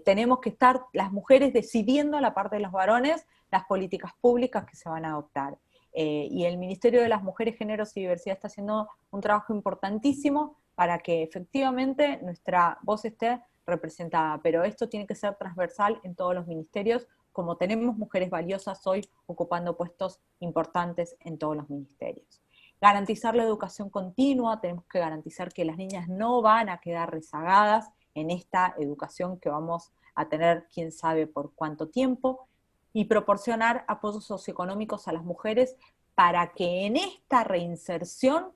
Tenemos que estar las mujeres decidiendo a la parte de los varones las políticas públicas que se van a adoptar. Y el Ministerio de las Mujeres, Géneros y Diversidad está haciendo un trabajo importantísimo para que efectivamente nuestra voz esté representada, pero esto tiene que ser transversal en todos los ministerios, como tenemos mujeres valiosas hoy ocupando puestos importantes en todos los ministerios. Garantizar la educación continua, tenemos que garantizar que las niñas no van a quedar rezagadas en esta educación que vamos a tener quién sabe por cuánto tiempo, y proporcionar apoyos socioeconómicos a las mujeres para que en esta reinserción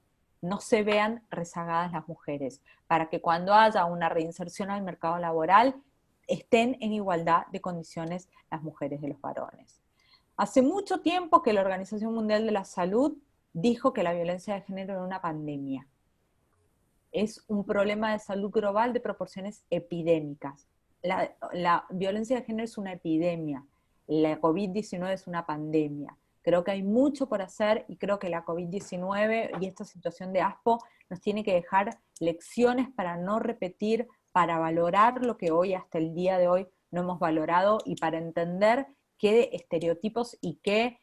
no se vean rezagadas las mujeres, para que cuando haya una reinserción al mercado laboral estén en igualdad de condiciones las mujeres de los varones. Hace mucho tiempo que la Organización Mundial de la Salud dijo que la violencia de género era una pandemia. Es un problema de salud global de proporciones epidémicas. La violencia de género es una epidemia. La COVID-19 es una pandemia. Creo que hay mucho por hacer y creo que la COVID-19 y esta situación de ASPO nos tiene que dejar lecciones para no repetir, para valorar lo que hoy, hasta el día de hoy, no hemos valorado y para entender qué estereotipos y qué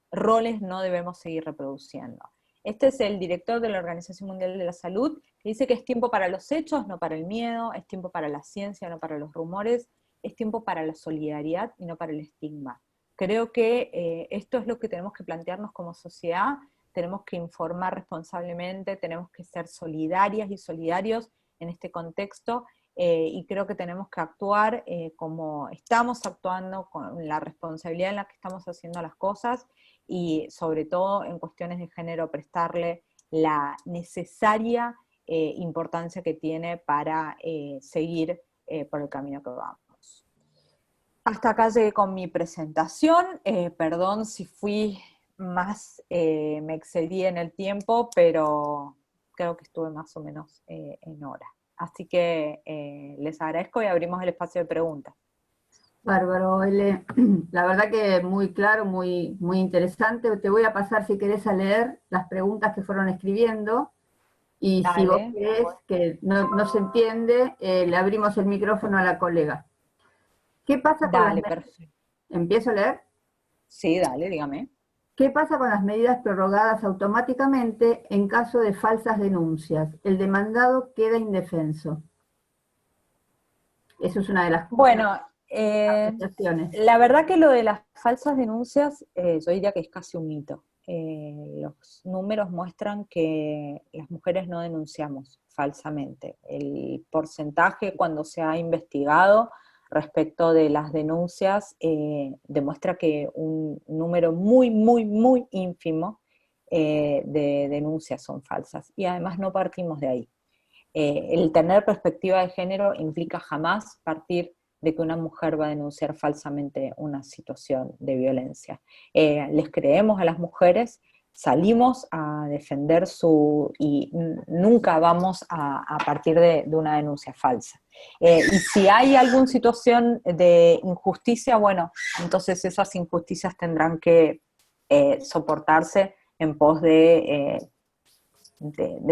roles no debemos seguir reproduciendo. Este es el director de la Organización Mundial de la Salud, que dice que es tiempo para los hechos, no para el miedo, es tiempo para la ciencia, no para los rumores, es tiempo para la solidaridad y no para el estigma. Creo que esto es lo que tenemos que plantearnos como sociedad, tenemos que informar responsablemente, tenemos que ser solidarias y solidarios en este contexto, y creo que tenemos que actuar como estamos actuando, con la responsabilidad en la que estamos haciendo las cosas, y sobre todo en cuestiones de género prestarle la necesaria importancia que tiene para seguir por el camino que vamos. Hasta acá llegué con mi presentación, perdón si fui más, me excedí en el tiempo, pero creo que estuve más o menos en hora. Así que les agradezco y abrimos el espacio de preguntas. Bárbaro, Ele. La verdad que muy claro, muy, muy interesante. Te voy a pasar, si querés, a leer las preguntas que fueron escribiendo, y si vos Dale. querés que no se entiende, le abrimos el micrófono a la colega. ¿Qué pasa con las Dale, medidas? perfecto. ¿Empiezo a leer? Sí, dale, dígame. ¿Qué pasa con las medidas prorrogadas automáticamente en caso de falsas denuncias? El demandado queda indefenso. Eso es una de las Bueno, apreciaciones. la verdad que lo de las falsas denuncias, yo diría que es casi un mito. Los números muestran que las mujeres no denunciamos falsamente. El porcentaje cuando se ha investigado respecto de las denuncias demuestra que un número muy, muy, muy ínfimo de denuncias son falsas. Y además no partimos de ahí. El tener perspectiva de género implica jamás partir de que una mujer va a denunciar falsamente una situación de violencia. Les creemos a las mujeres, salimos a defender y nunca vamos a partir de una denuncia falsa. Y si hay alguna situación de injusticia, bueno, entonces esas injusticias tendrán que soportarse en pos de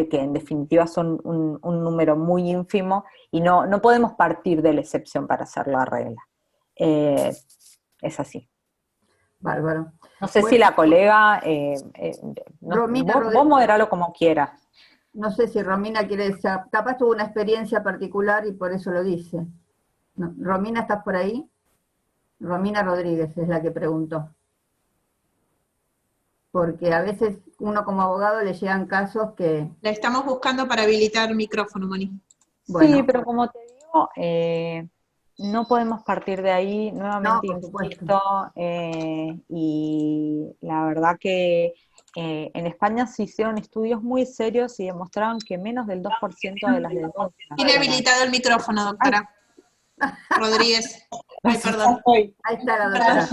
que en definitiva son un número muy ínfimo, y no podemos partir de la excepción para hacer la regla. Es así. Bárbaro. No sé si Bueno, la colega, Romina vos moderalo como quieras. no sé si Romina quiere decir, capaz tuvo una experiencia particular y por eso lo dice. No, Romina, ¿estás por ahí? Romina Rodríguez es la que preguntó. Porque a veces uno como abogado le llegan casos que, La estamos buscando para habilitar el micrófono, Moni. bueno. Sí, pero como te digo, no podemos partir de ahí, No, nuevamente por supuesto. insisto, y la verdad que en España se hicieron estudios muy serios y demostraron que menos del 2% de las denuncias. Tiene habilitado el micrófono, doctora Rodríguez. Ay, Gracias. perdón. Ahí está la doctora.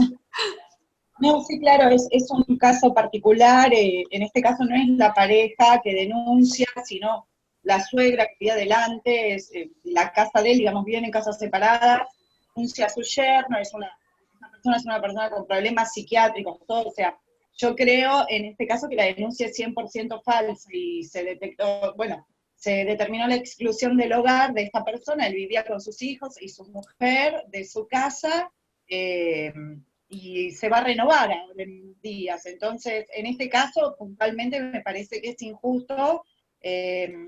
No, sí, claro, es un caso particular, en este caso no es la pareja que denuncia, sino la suegra que vive adelante, es la casa de él, digamos, viven en casas separadas, denuncia a su yerno, es una persona con problemas psiquiátricos, todo, o sea, yo creo en este caso que la denuncia es 100% falsa y se detectó, bueno, se determinó la exclusión del hogar de esta persona, él vivía con sus hijos y su mujer de su casa, y se va a renovar ahora en días. Entonces, en este caso, puntualmente, me parece que es injusto.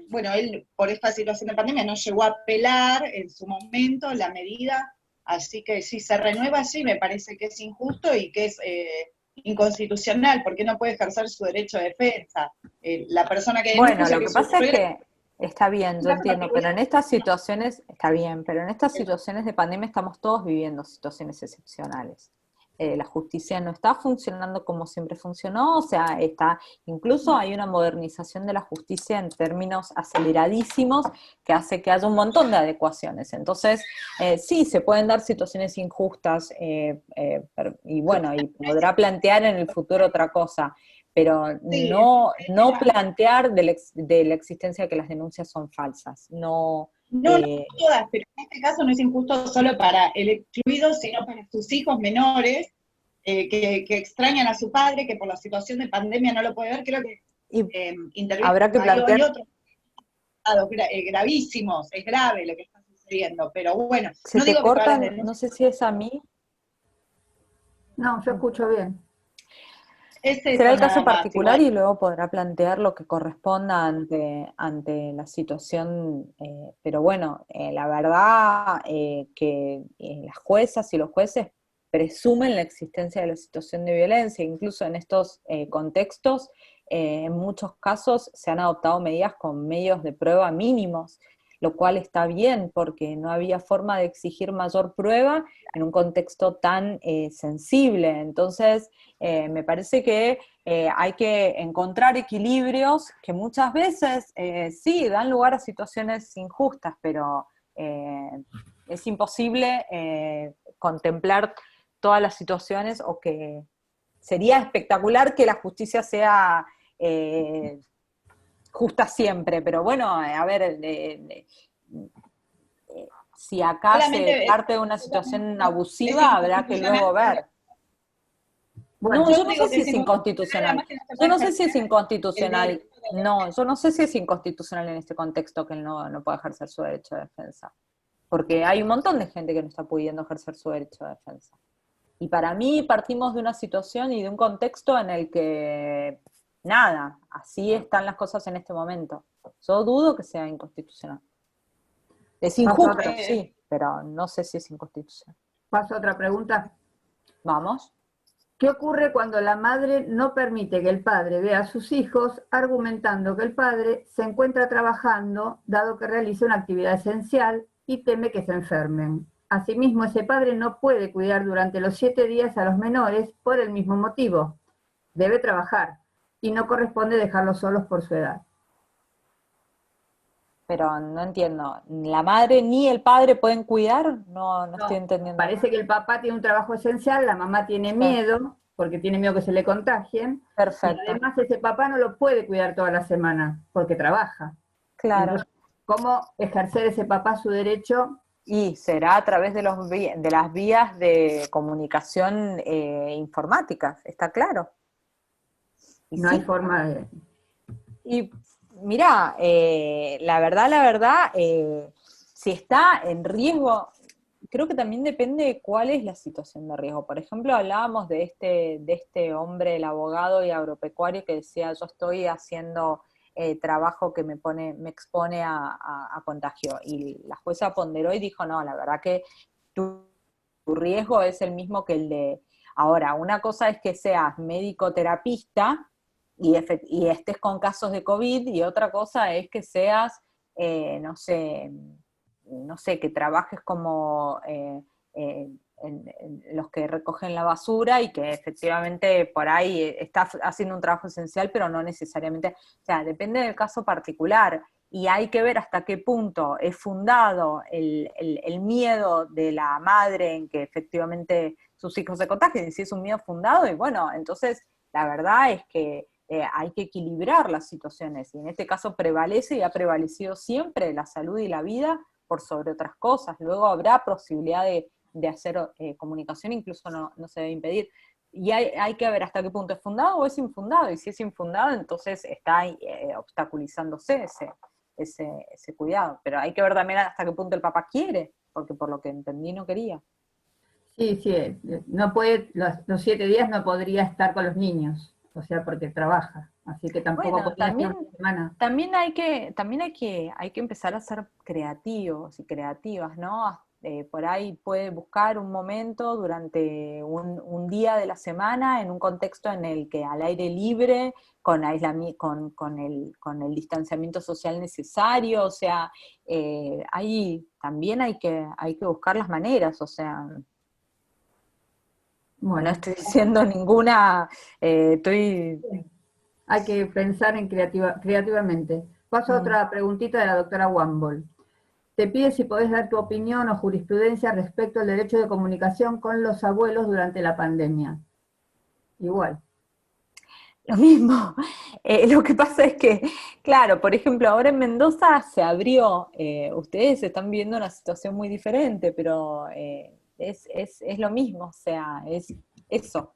Bueno, él, por esta situación de pandemia, no llegó a apelar en su momento la medida, así que si se renueva, sí, me parece que es injusto y que es inconstitucional, porque no puede ejercer su derecho de defensa. La persona que Bueno, denuncia lo que que pasa es sufre que está bien, yo entiendo, pero en estas situaciones, está bien, pero en estas situaciones de pandemia estamos todos viviendo situaciones excepcionales. La justicia no está funcionando como siempre funcionó, o sea, incluso hay una modernización de la justicia en términos aceleradísimos que hace que haya un montón de adecuaciones. Entonces, sí, se pueden dar situaciones injustas, y bueno, y podrá plantear en el futuro otra cosa, pero Sí, no plantear de la existencia de que las denuncias son falsas. No, no todas, pero en este caso no es injusto solo para el excluido, sino para sus hijos menores, que extrañan a su padre, que por la situación de pandemia no lo puede ver. Creo que y interviene, habrá que plantear. hay otros casos gravísimos, es grave lo que está sucediendo, pero bueno, Se no te digo que todas las cortan, no denuncias. sé si es a mí. No, yo escucho bien. Es Será eso el caso nada más, particular igual. y luego podrá plantear lo que corresponda ante la situación, pero bueno, la verdad que las juezas y los jueces presumen la existencia de la situación de violencia, incluso en estos contextos, en muchos casos se han adoptado medidas con medios de prueba mínimos. lo cual está bien, porque no había forma de exigir mayor prueba en un contexto tan sensible. Entonces, me parece que hay que encontrar equilibrios que muchas veces sí dan lugar a situaciones injustas, pero es imposible contemplar todas las situaciones, o que sería espectacular que la justicia sea justa siempre, pero bueno, a ver, si acá se Solamente parte de una situación abusiva, habrá que luego ver. Bueno, No, yo yo no digo sé que si es es inconstitucional, inconstitucional. además que no se Yo puede no sé si es ejercer el inconstitucional. derecho de No, yo no sé si es inconstitucional en este contexto que él no pueda ejercer su derecho de defensa. Porque hay un montón de gente que no está pudiendo ejercer su derecho de defensa. Y para mí partimos de una situación y de un contexto en el que, nada, así están las cosas en este momento. Yo dudo que sea inconstitucional. Es paso a injusto, otra, sí, pero no sé si es inconstitucional. paso a otra pregunta. ¿Vamos? ¿Qué ocurre cuando la madre no permite que el padre vea a sus hijos, argumentando que el padre se encuentra trabajando, dado que realiza una actividad esencial y teme que se enfermen? Asimismo, ese padre no puede cuidar durante los 7 días a los menores por el mismo motivo. Debe trabajar y no corresponde dejarlos solos por su edad. Pero no entiendo. ¿La madre ni el padre pueden cuidar? No estoy No, entendiendo. parece que el papá tiene un trabajo esencial, la mamá tiene Sí, miedo, porque tiene miedo que se le contagien, y perfecto. además ese papá no lo puede cuidar toda la semana, porque trabaja. Claro. Entonces, ¿cómo ejercer ese papá su derecho? Y será a través de de las vías de comunicación informáticas, está claro. Y No hay sí. forma de... Y mira, la verdad, si está en riesgo, creo que también depende de cuál es la situación de riesgo. Por ejemplo, hablábamos de este hombre, el abogado y agropecuario, que decía, yo estoy haciendo trabajo que me expone a contagio. Y la jueza ponderó y dijo, no, la verdad que tu riesgo es el mismo que el de... Ahora, una cosa es que seas médico terapista y estés con casos de COVID, y otra cosa es que seas, no sé, que trabajes como en los que recogen la basura y que efectivamente por ahí estás haciendo un trabajo esencial, pero no necesariamente, o sea, depende del caso particular. Y hay que ver hasta qué punto es fundado el miedo de la madre en que efectivamente sus hijos se contagien, y si es un miedo fundado, y bueno, entonces la verdad es que hay que equilibrar las situaciones, y en este caso prevalece y ha prevalecido siempre la salud y la vida por sobre otras cosas. Luego habrá posibilidad de hacer comunicación, incluso no se debe impedir. Y hay que ver hasta qué punto es fundado o es infundado, y si es infundado, entonces está obstaculizándose ese cuidado. Pero hay que ver también hasta qué punto el papá quiere, porque por lo que entendí no quería. Sí, sí, no puede, los 7 días no podría estar con los niños, o sea, porque trabaja, así que tampoco Bueno, podría estar una semana. también hay que empezar a ser creativos y creativas, ¿no? Por ahí puede buscar un momento durante un día de la semana en un contexto en el que al aire libre, con el distanciamiento social necesario, o sea, ahí también hay que buscar las maneras, o sea, no Bueno, estoy diciendo ninguna, estoy... hay que pensar en creativamente. Paso a otra preguntita de la doctora Wambol. Te pide si podés dar tu opinión o jurisprudencia respecto al derecho de comunicación con los abuelos durante la pandemia. Igual. Lo mismo. Lo que pasa es que, claro, por ejemplo, ahora en Mendoza se abrió, ustedes están viendo una situación muy diferente, pero es lo mismo, o sea, es eso.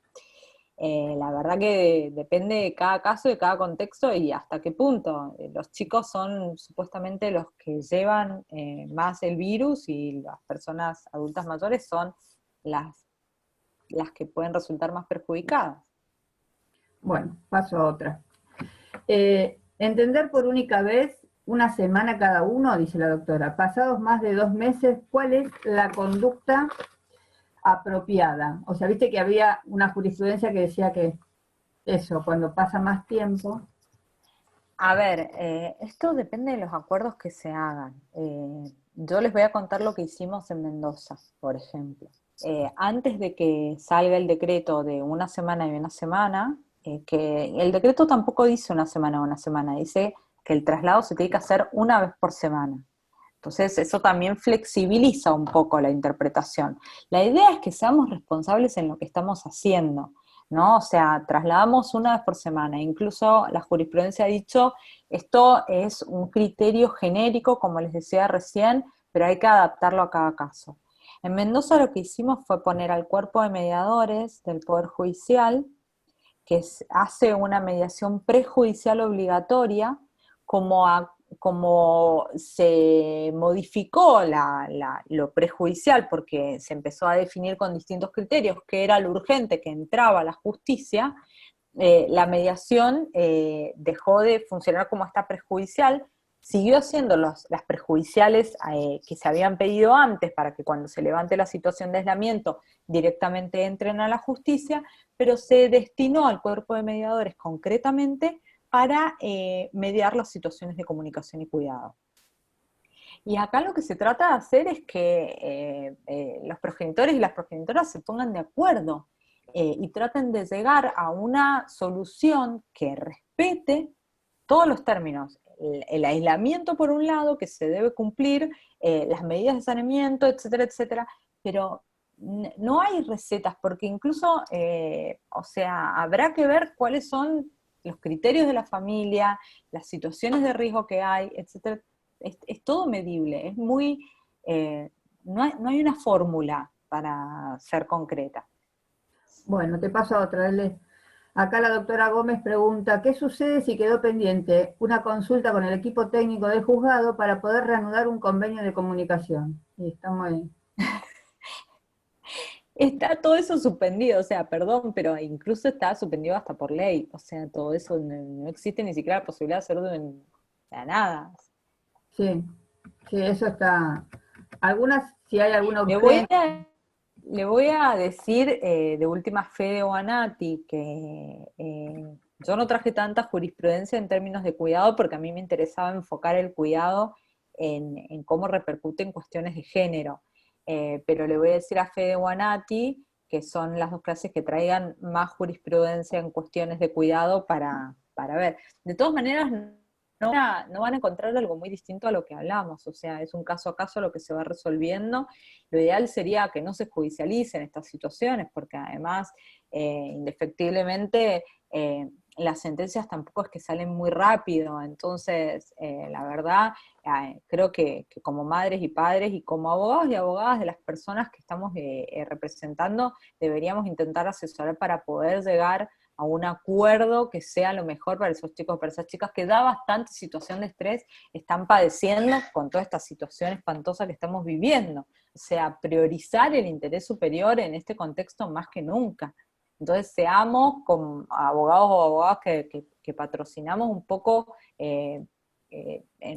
La verdad que depende de cada caso, de cada contexto y hasta qué punto. Los chicos son supuestamente los que llevan más el virus, y las personas adultas mayores son las que pueden resultar más perjudicadas. Bueno, paso a otra. Entender por única vez, una semana cada uno, dice la doctora. Pasados más de 2 meses, ¿cuál es la conducta apropiada? O sea, viste que había una jurisprudencia que decía que eso, cuando pasa más tiempo. A ver, esto depende de los acuerdos que se hagan. Yo les voy a contar lo que hicimos en Mendoza, por ejemplo. Antes de que salga el decreto de una semana y una semana, que el decreto tampoco dice una semana, dice que el traslado se tiene que hacer una vez por semana. Entonces eso también flexibiliza un poco la interpretación. La idea es que seamos responsables en lo que estamos haciendo, ¿no? O sea, trasladamos una vez por semana. Incluso la jurisprudencia ha dicho, esto es un criterio genérico, como les decía recién, pero hay que adaptarlo a cada caso. En Mendoza lo que hicimos fue poner al cuerpo de mediadores del Poder Judicial, que hace una mediación prejudicial obligatoria, como se modificó lo prejudicial, porque se empezó a definir con distintos criterios qué era lo urgente que entraba a la justicia, la mediación dejó de funcionar como esta prejudicial, siguió haciendo las prejudiciales que se habían pedido antes para que cuando se levante la situación de aislamiento directamente entren a la justicia, pero se destinó al cuerpo de mediadores concretamente para mediar las situaciones de comunicación y cuidado. Y acá lo que se trata de hacer es que los progenitores y las progenitoras se pongan de acuerdo y traten de llegar a una solución que respete todos los términos. El aislamiento por un lado, que se debe cumplir, las medidas de saneamiento, etcétera, etcétera, pero no hay recetas, porque incluso, o sea, habrá que ver cuáles son los criterios de la familia, las situaciones de riesgo que hay, etcétera. Es todo medible, es muy, no hay una fórmula para ser concreta. Bueno, te paso a otra. Acá la doctora Gómez pregunta, ¿qué sucede si quedó pendiente una consulta con el equipo técnico del juzgado para poder reanudar un convenio de comunicación? Y estamos ahí. Está todo eso suspendido, o sea, perdón, pero incluso está suspendido hasta por ley, o sea, todo eso no existe ni siquiera la posibilidad de hacerlo de nada. Sí, sí, eso está. Algunas, si hay alguna urgencia. Le voy a decir de última Fede Oanati que yo no traje tanta jurisprudencia en términos de cuidado porque a mí me interesaba enfocar el cuidado en cómo repercute en cuestiones de género. Pero le voy a decir a Fede Oanati que son las dos clases que traigan más jurisprudencia en cuestiones de cuidado para ver. De todas maneras, no van a encontrar algo muy distinto a lo que hablamos, o sea, es un caso a caso lo que se va resolviendo. Lo ideal sería que no se judicialicen estas situaciones, porque además, indefectiblemente, las sentencias tampoco es que salen muy rápido, entonces, la verdad, creo que como madres y padres y como abogados y abogadas de las personas que estamos representando, deberíamos intentar asesorar para poder llegar a un acuerdo que sea lo mejor para esos chicos, para esas chicas que da bastante situación de estrés, están padeciendo con toda esta situación espantosa que estamos viviendo. O sea, priorizar el interés superior en este contexto más que nunca. Entonces, seamos como abogados o abogadas que patrocinamos un poco,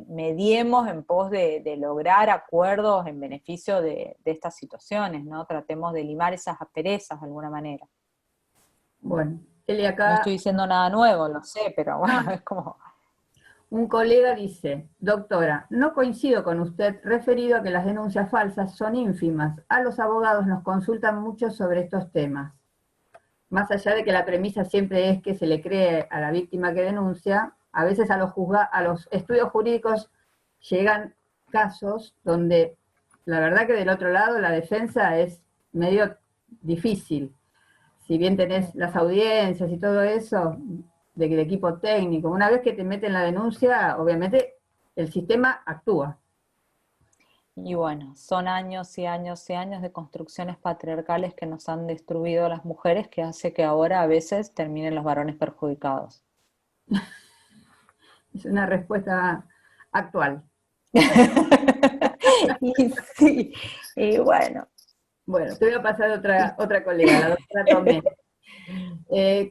mediemos en pos de lograr acuerdos en beneficio de estas situaciones, ¿no? Tratemos de limar esas asperezas de alguna manera. Bueno, Eli acá. No estoy diciendo nada nuevo, lo sé, pero bueno, es como... Un colega dice, doctora, no coincido con usted referido a que las denuncias falsas son ínfimas. A los abogados nos consultan mucho sobre estos temas. Más allá de que la premisa siempre es que se le cree a la víctima que denuncia, a veces a los estudios jurídicos llegan casos donde la verdad que del otro lado la defensa es medio difícil. Si bien tenés las audiencias y todo eso, del equipo técnico, una vez que te meten la denuncia, obviamente el sistema actúa. Y bueno, son años y años y años de construcciones patriarcales que nos han destruido a las mujeres, que hace que ahora a veces terminen los varones perjudicados. Es una respuesta actual. Y sí, y bueno. Bueno, te voy a pasar otra colega, la doctora Tomé.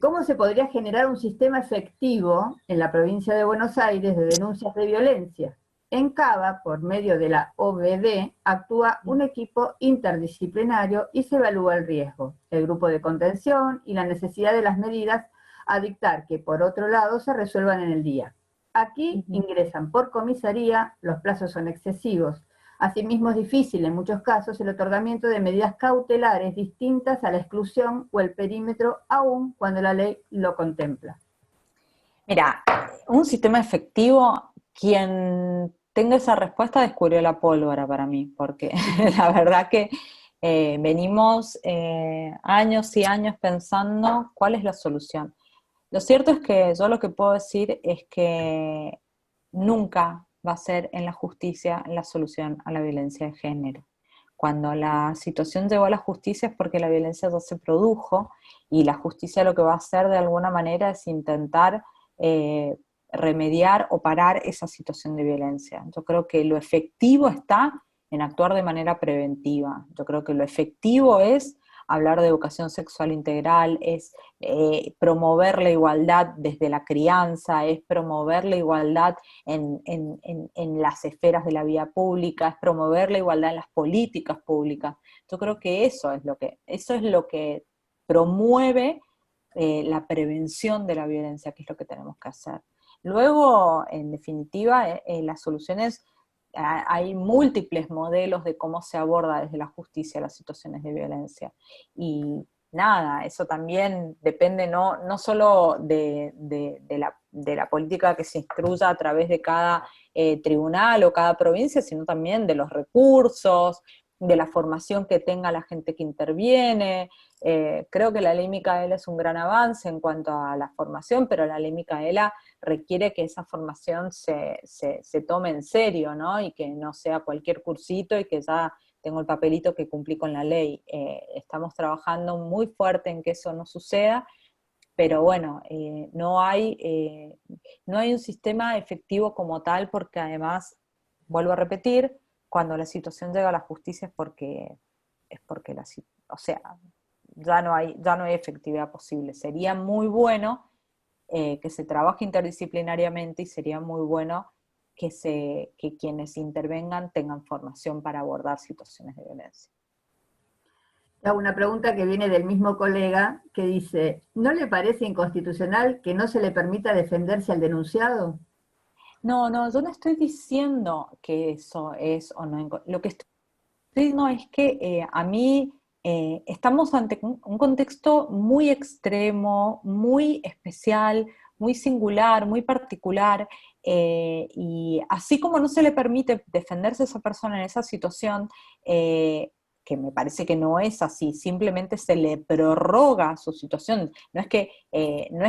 ¿Cómo se podría generar un sistema efectivo en la provincia de Buenos Aires de denuncias de violencia? En Cava, por medio de la OBD, actúa un equipo interdisciplinario y se evalúa el riesgo, el grupo de contención y la necesidad de las medidas a dictar que, por otro lado, se resuelvan en el día. Aquí ingresan por comisaría, los plazos son excesivos. Asimismo, es difícil en muchos casos el otorgamiento de medidas cautelares distintas a la exclusión o el perímetro, aun cuando la ley lo contempla. Mira, un sistema efectivo, quien tenga esa respuesta descubrió la pólvora para mí, porque la verdad que venimos años y años pensando cuál es la solución. Lo cierto es que yo lo que puedo decir es que nunca va a ser en la justicia la solución a la violencia de género. Cuando la situación llegó a la justicia es porque la violencia ya se produjo, y la justicia lo que va a hacer de alguna manera es intentar remediar o parar esa situación de violencia. Yo creo que lo efectivo está en actuar de manera preventiva. Yo creo que lo efectivo es hablar de educación sexual integral, es promover la igualdad desde la crianza, es promover la igualdad en las esferas de la vida pública, es promover la igualdad en las políticas públicas. Yo creo que eso es lo que promueve la prevención de la violencia, que es lo que tenemos que hacer. Luego, en definitiva, las soluciones, hay múltiples modelos de cómo se aborda desde la justicia las situaciones de violencia. Y nada, eso también depende no solo de la política que se instruya a través de cada tribunal o cada provincia, sino también de los recursos, de la formación que tenga la gente que interviene. Creo que la ley Micaela es un gran avance en cuanto a la formación, pero la ley Micaela requiere que esa formación se tome en serio, ¿no? Y que no sea cualquier cursito y que ya tengo el papelito que cumplí con la ley. Estamos trabajando muy fuerte en que eso no suceda, pero bueno, no hay un sistema efectivo como tal, porque además, vuelvo a repetir, cuando la situación llega a la justicia es porque ya no hay efectividad posible. Sería muy bueno que se trabaje interdisciplinariamente, y sería muy bueno que quienes intervengan tengan formación para abordar situaciones de violencia. Hago una pregunta que viene del mismo colega que dice, ¿no le parece inconstitucional que no se le permita defenderse al denunciado? No, yo no estoy diciendo que eso es o no. Lo que estoy diciendo es que a mí estamos ante un contexto muy extremo, muy especial, muy singular, muy particular, y así como no se le permite defenderse a esa persona en esa situación, que me parece que no es así, simplemente se le prorroga su situación, no es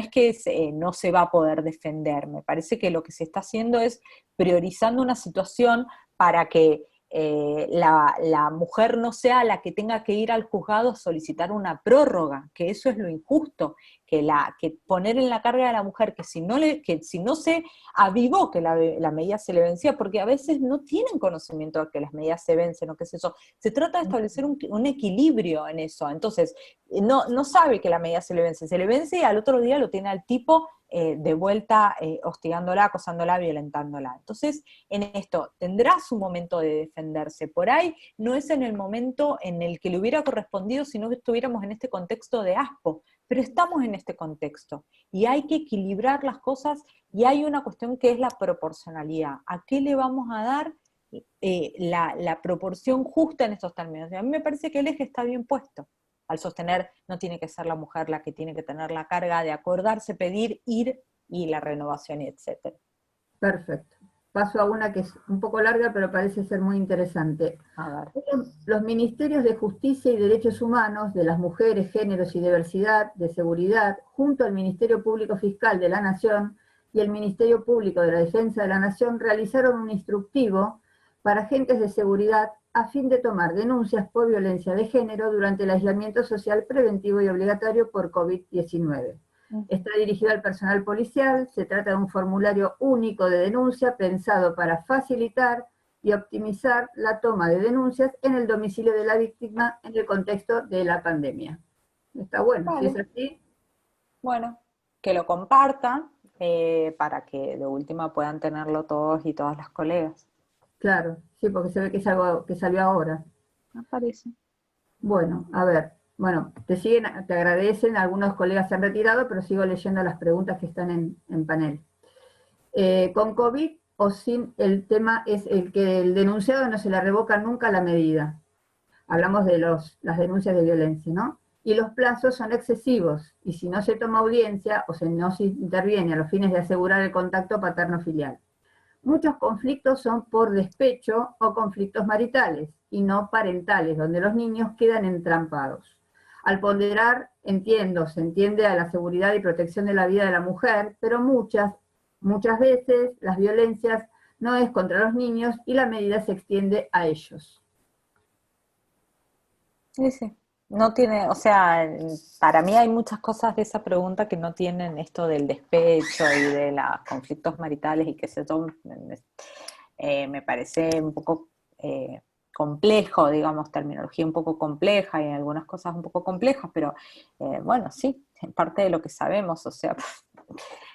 que no se va a poder defender. Me parece que lo que se está haciendo es priorizando una situación para que la mujer no sea la que tenga que ir al juzgado a solicitar una prórroga, que eso es lo injusto, que poner en la carga de la mujer que si no se avivó que la medida se le vencía, porque a veces no tienen conocimiento de que las medidas se vencen o qué sé yo. Se trata de establecer un equilibrio en eso. Entonces, no sabe que la medida se le vence y al otro día lo tiene al tipo de vuelta hostigándola, acosándola, violentándola. Entonces, en esto, tendrá su momento de defenderse. Por ahí no es en el momento en el que le hubiera correspondido si no estuviéramos en este contexto de aspo, pero estamos en este contexto y hay que equilibrar las cosas, y hay una cuestión que es la proporcionalidad. ¿A qué le vamos a dar la proporción justa en estos términos? Y a mí me parece que el eje está bien puesto al sostener, no tiene que ser la mujer la que tiene que tener la carga de acordarse, pedir, ir, y la renovación, y etcétera. Perfecto. Paso a una que es un poco larga, pero parece ser muy interesante. A ver. Los ministerios de Justicia y Derechos Humanos, de las Mujeres, Géneros y Diversidad, de Seguridad, junto al Ministerio Público Fiscal de la Nación y el Ministerio Público de la Defensa de la Nación, realizaron un instructivo para agentes de seguridad a fin de tomar denuncias por violencia de género durante el aislamiento social preventivo y obligatorio por COVID-19. Está dirigido al personal policial, se trata de un formulario único de denuncia pensado para facilitar y optimizar la toma de denuncias en el domicilio de la víctima en el contexto de la pandemia. Está bueno, Vale. si es así. Bueno, que lo compartan para que de última puedan tenerlo todos y todas las colegas. Claro, sí, porque se ve que es algo que salió ahora. Me parece. Bueno, a ver, bueno, te agradecen, algunos colegas se han retirado, pero sigo leyendo las preguntas que están en panel. Con COVID o sin, el tema es el que el denunciado no se le revoca nunca la medida. Hablamos de las denuncias de violencia, ¿no? Y los plazos son excesivos, y si no se toma audiencia o no se interviene a los fines de asegurar el contacto paterno-filial. Muchos conflictos son por despecho o conflictos maritales, y no parentales, donde los niños quedan entrampados. Al ponderar, se entiende a la seguridad y protección de la vida de la mujer, pero muchas veces las violencias no es contra los niños y la medida se extiende a ellos. Sí, sí. No tiene, o sea, para mí hay muchas cosas de esa pregunta que no tienen esto del despecho y de los conflictos maritales y que se toman, me parece un poco complejo, digamos, terminología un poco compleja y algunas cosas un poco complejas, pero bueno, sí, es parte de lo que sabemos, o sea,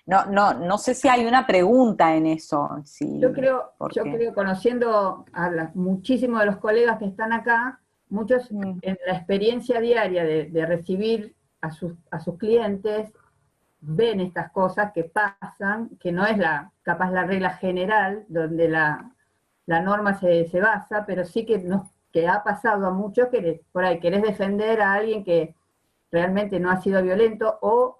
no sé si hay una pregunta en eso. Si, yo creo, conociendo a muchísimos de los colegas que están acá, muchos en la experiencia diaria de recibir a sus clientes, ven estas cosas que pasan, que no es capaz la regla general, donde la norma se basa, pero sí que ha pasado a muchos que por ahí querés defender a alguien que realmente no ha sido violento, o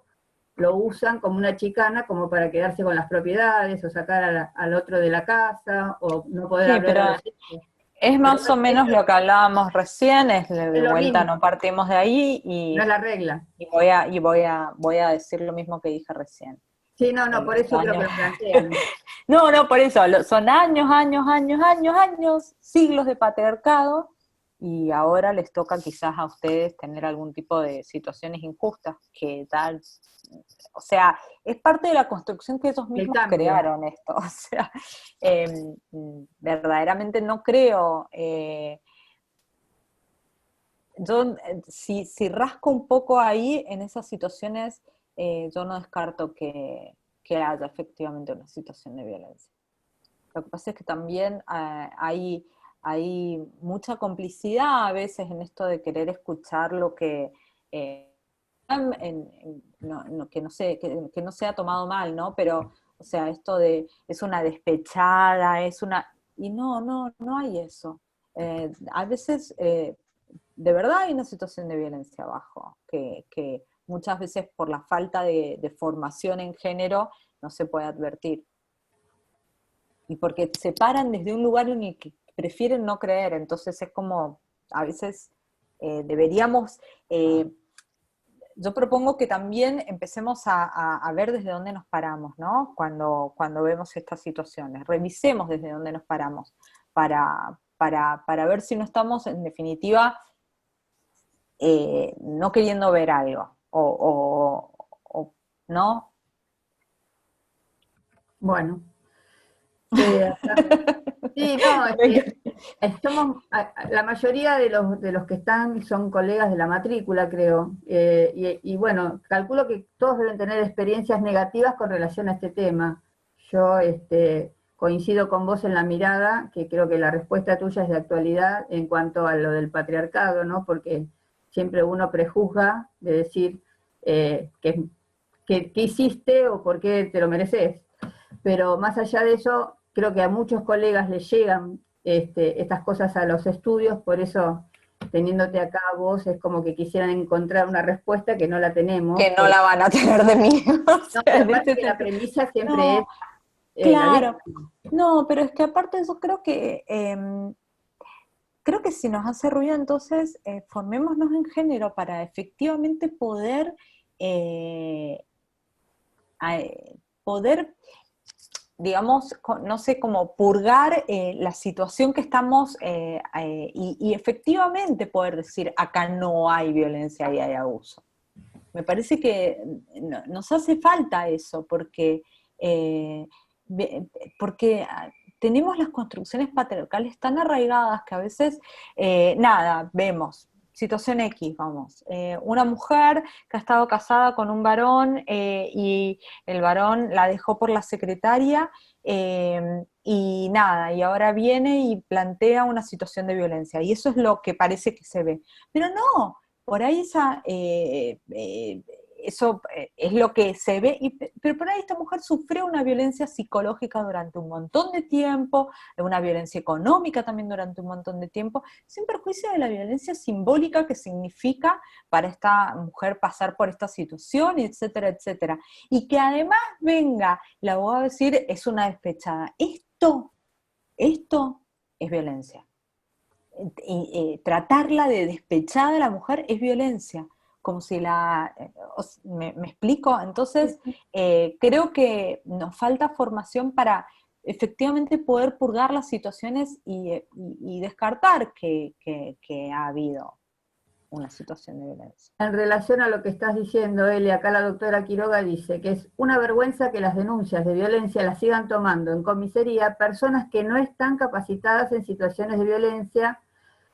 lo usan como una chicana, como para quedarse con las propiedades, o sacar al otro de la casa, o no poder hablar a los hijos. Es más o menos lo que hablábamos recién, es de vuelta, mínimo. no partimos de ahí y no es la regla. Y voy a decir lo mismo que dije recién. Sí, no, por eso creo que lo plantean. No, por eso, son años, siglos de patriarcado, y ahora les toca quizás a ustedes tener algún tipo de situaciones injustas, que tal, o sea, es parte de la construcción que ellos mismos crearon esto, o sea, verdaderamente no creo, yo si rasco un poco ahí en esas situaciones, yo no descarto que haya efectivamente una situación de violencia. Lo que pasa es que también hay mucha complicidad a veces en esto de querer escuchar lo que, que no sea tomado mal, ¿no? Pero, o sea, esto de es una despechada, y no hay eso. A veces, de verdad hay una situación de violencia abajo, que muchas veces por la falta de formación en género no se puede advertir. Y porque se paran desde un lugar en el que prefieren no creer, entonces es como, a veces deberíamos, yo propongo que también empecemos a ver desde dónde nos paramos, ¿no? Cuando vemos estas situaciones, revisemos desde dónde nos paramos, para ver si no estamos, en definitiva, no queriendo ver algo, ¿no? Bueno. Sí, no, la mayoría de los que están son colegas de la matrícula, creo, y bueno, calculo que todos deben tener experiencias negativas con relación a este tema. Yo coincido con vos en la mirada, que creo que la respuesta tuya es de actualidad en cuanto a lo del patriarcado, ¿no? Porque siempre uno prejuzga de decir qué hiciste o por qué te lo mereces. Pero más allá de eso, creo que a muchos colegas les llegan estas cosas a los estudios, por eso, teniéndote acá vos, es como que quisieran encontrar una respuesta que no la tenemos. Que no la van a tener de mí. No, pero aparte que la premisa siempre es... Claro, no, pero es que aparte de eso creo que si nos hace ruido, entonces formémonos en género para efectivamente poder digamos, no sé, como purgar la situación que estamos y efectivamente poder decir, acá no hay violencia y hay abuso. Me parece que nos hace falta eso, porque tenemos las construcciones patriarcales tan arraigadas que a veces, vemos, situación X, vamos, una mujer que ha estado casada con un varón y el varón la dejó por la secretaria y ahora viene y plantea una situación de violencia, y eso es lo que parece que se ve. Pero no, por ahí eso es lo que se ve, pero por ahí esta mujer sufrió una violencia psicológica durante un montón de tiempo, una violencia económica también durante un montón de tiempo, sin perjuicio de la violencia simbólica que significa para esta mujer pasar por esta situación, etcétera, etcétera. Y que además venga la abogada a decir, es una despechada. Esto es violencia. Tratarla de despechada a la mujer es violencia, como si ¿me explico? Entonces, creo que nos falta formación para efectivamente poder purgar las situaciones y descartar que ha habido una situación de violencia. En relación a lo que estás diciendo, Eli, acá la doctora Quiroga dice que es una vergüenza que las denuncias de violencia las sigan tomando en comisaría personas que no están capacitadas en situaciones de violencia,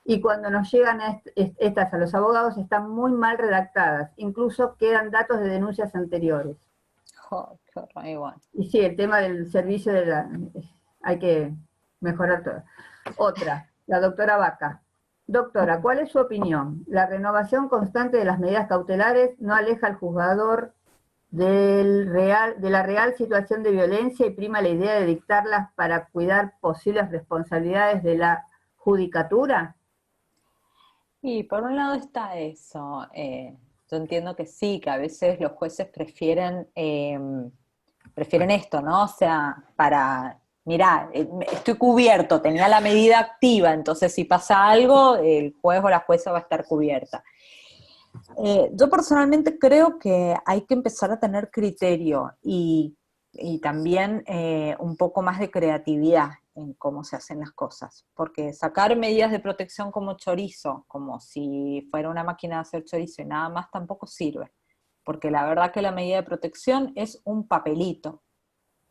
y cuando nos llegan estas a los abogados están muy mal redactadas, incluso quedan datos de denuncias anteriores. Oh, qué horror, igual. Y sí, el tema del servicio hay que mejorar todo. Otra, la doctora Vaca. Doctora, ¿cuál es su opinión? ¿La renovación constante de las medidas cautelares no aleja al juzgador de la real situación de violencia y prima la idea de dictarlas para cuidar posibles responsabilidades de la judicatura? Y por un lado está eso, yo entiendo que sí, que a veces los jueces prefieren esto, ¿no? O sea, mirá, estoy cubierto, tenía la medida activa, entonces si pasa algo, el juez o la jueza va a estar cubierta. Yo personalmente creo que hay que empezar a tener criterio y también un poco más de creatividad en cómo se hacen las cosas, porque sacar medidas de protección como chorizo, como si fuera una máquina de hacer chorizo y nada más, tampoco sirve, porque la verdad que la medida de protección es un papelito,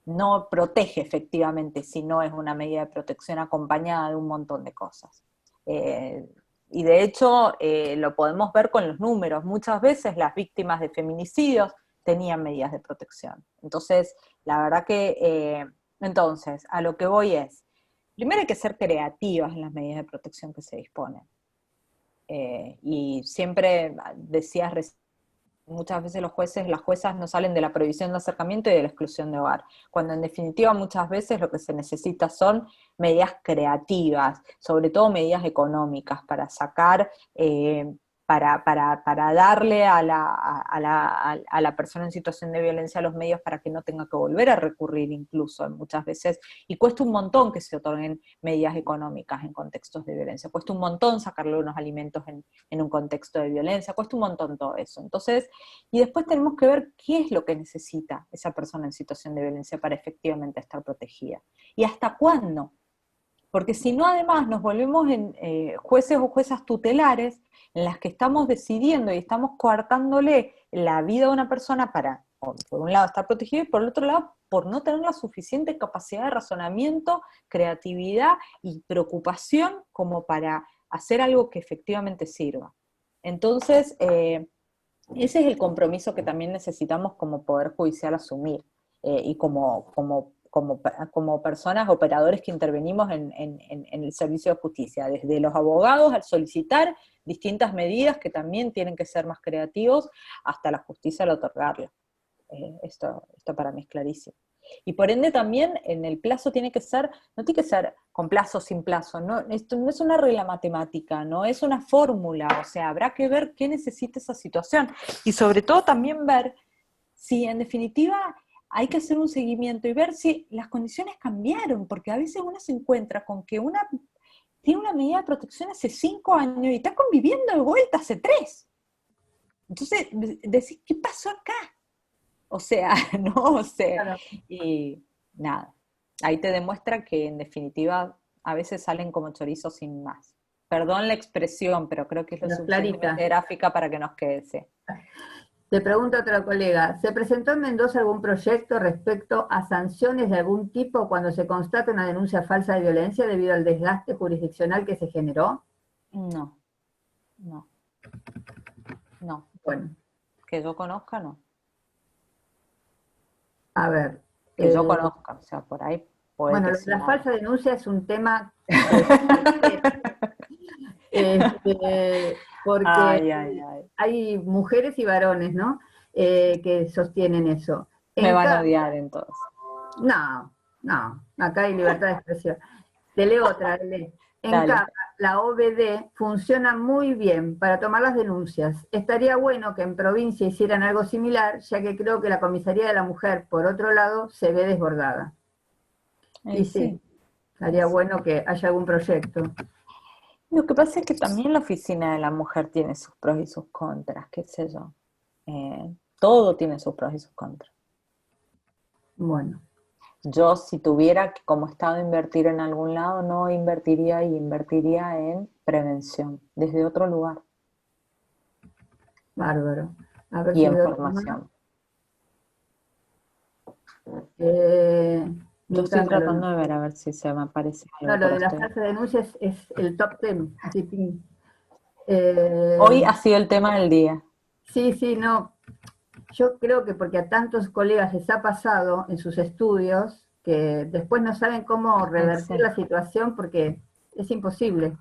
no protege efectivamente si no es una medida de protección acompañada de un montón de cosas. Y de hecho lo podemos ver con los números, muchas veces las víctimas de feminicidios tenían medidas de protección. Entonces, la verdad que, entonces, a lo que voy es, primero hay que ser creativas en las medidas de protección que se disponen. Y siempre decías, muchas veces los jueces, las juezas no salen de la prohibición de acercamiento y de la exclusión de hogar, cuando en definitiva muchas veces lo que se necesita son medidas creativas, sobre todo medidas económicas, para sacar, para darle a la persona en situación de violencia los medios para que no tenga que volver a recurrir incluso muchas veces, y cuesta un montón que se otorguen medidas económicas en contextos de violencia, cuesta un montón sacarle unos alimentos en un contexto de violencia, cuesta un montón todo eso. Entonces, y después tenemos que ver qué es lo que necesita esa persona en situación de violencia para efectivamente estar protegida, y hasta cuándo. Porque si no, además, nos volvemos en jueces o juezas tutelares en las que estamos decidiendo y estamos coartándole la vida a una persona para, por un lado, estar protegida y por el otro lado, por no tener la suficiente capacidad de razonamiento, creatividad y preocupación como para hacer algo que efectivamente sirva. Entonces, ese es el compromiso que también necesitamos como Poder Judicial asumir, y como personas, operadores que intervenimos en el servicio de justicia, desde los abogados al solicitar distintas medidas que también tienen que ser más creativos, hasta la justicia al otorgarla. Esto para mí es clarísimo. Y por ende también en el plazo no tiene que ser con plazo o sin plazo, ¿no? Esto no es una regla matemática, no es una fórmula, o sea, habrá que ver qué necesita esa situación, y sobre todo también ver si en definitiva hay que hacer un seguimiento y ver si las condiciones cambiaron, porque a veces uno se encuentra con que una tiene una medida de protección hace 5 años y está conviviendo de vuelta hace 3. Entonces, decís, ¿qué pasó acá? O sea, no, o sea, claro. Y nada, ahí te demuestra que en definitiva a veces salen como chorizos sin más. Perdón la expresión, pero creo que es lo suficientemente gráfica para que nos quede. Sí. Te pregunta otra colega, ¿se presentó en Mendoza algún proyecto respecto a sanciones de algún tipo cuando se constata una denuncia falsa de violencia debido al desgaste jurisdiccional que se generó? No. Bueno. Que yo conozca, no. A ver. Que yo conozca, o sea, por ahí puede. Bueno, la falsa denuncia es un tema porque hay mujeres y varones, ¿no? que sostienen eso. Me van a cambio, odiar entonces. no, acá hay libertad de expresión. Te leo otra, Ele. En Dale. Cava, la OBD funciona muy bien para tomar las denuncias. Estaría bueno que en provincia hicieran algo similar, ya que creo que la comisaría de la mujer, por otro lado, se ve desbordada. Y sí, estaría bueno que haya algún proyecto. Lo que pasa es que también la oficina de la mujer tiene sus pros y sus contras, qué sé yo. Todo tiene sus pros y sus contras. Bueno, Yo, si tuviera que como Estado invertir en algún lado, no invertiría y invertiría en prevención, desde otro lugar, bárbaro. A ver y si en veo otro más. formación. Me Yo estoy encanta tratando de ver a ver si se me aparece no, algo, lo pero de la estoy... falsa denuncia es el top 10, así ping. Hoy ha sido el tema del día. Sí, no. Yo creo que porque a tantos colegas les ha pasado en sus estudios que después no saben cómo revertir Sí. la situación porque es imposible.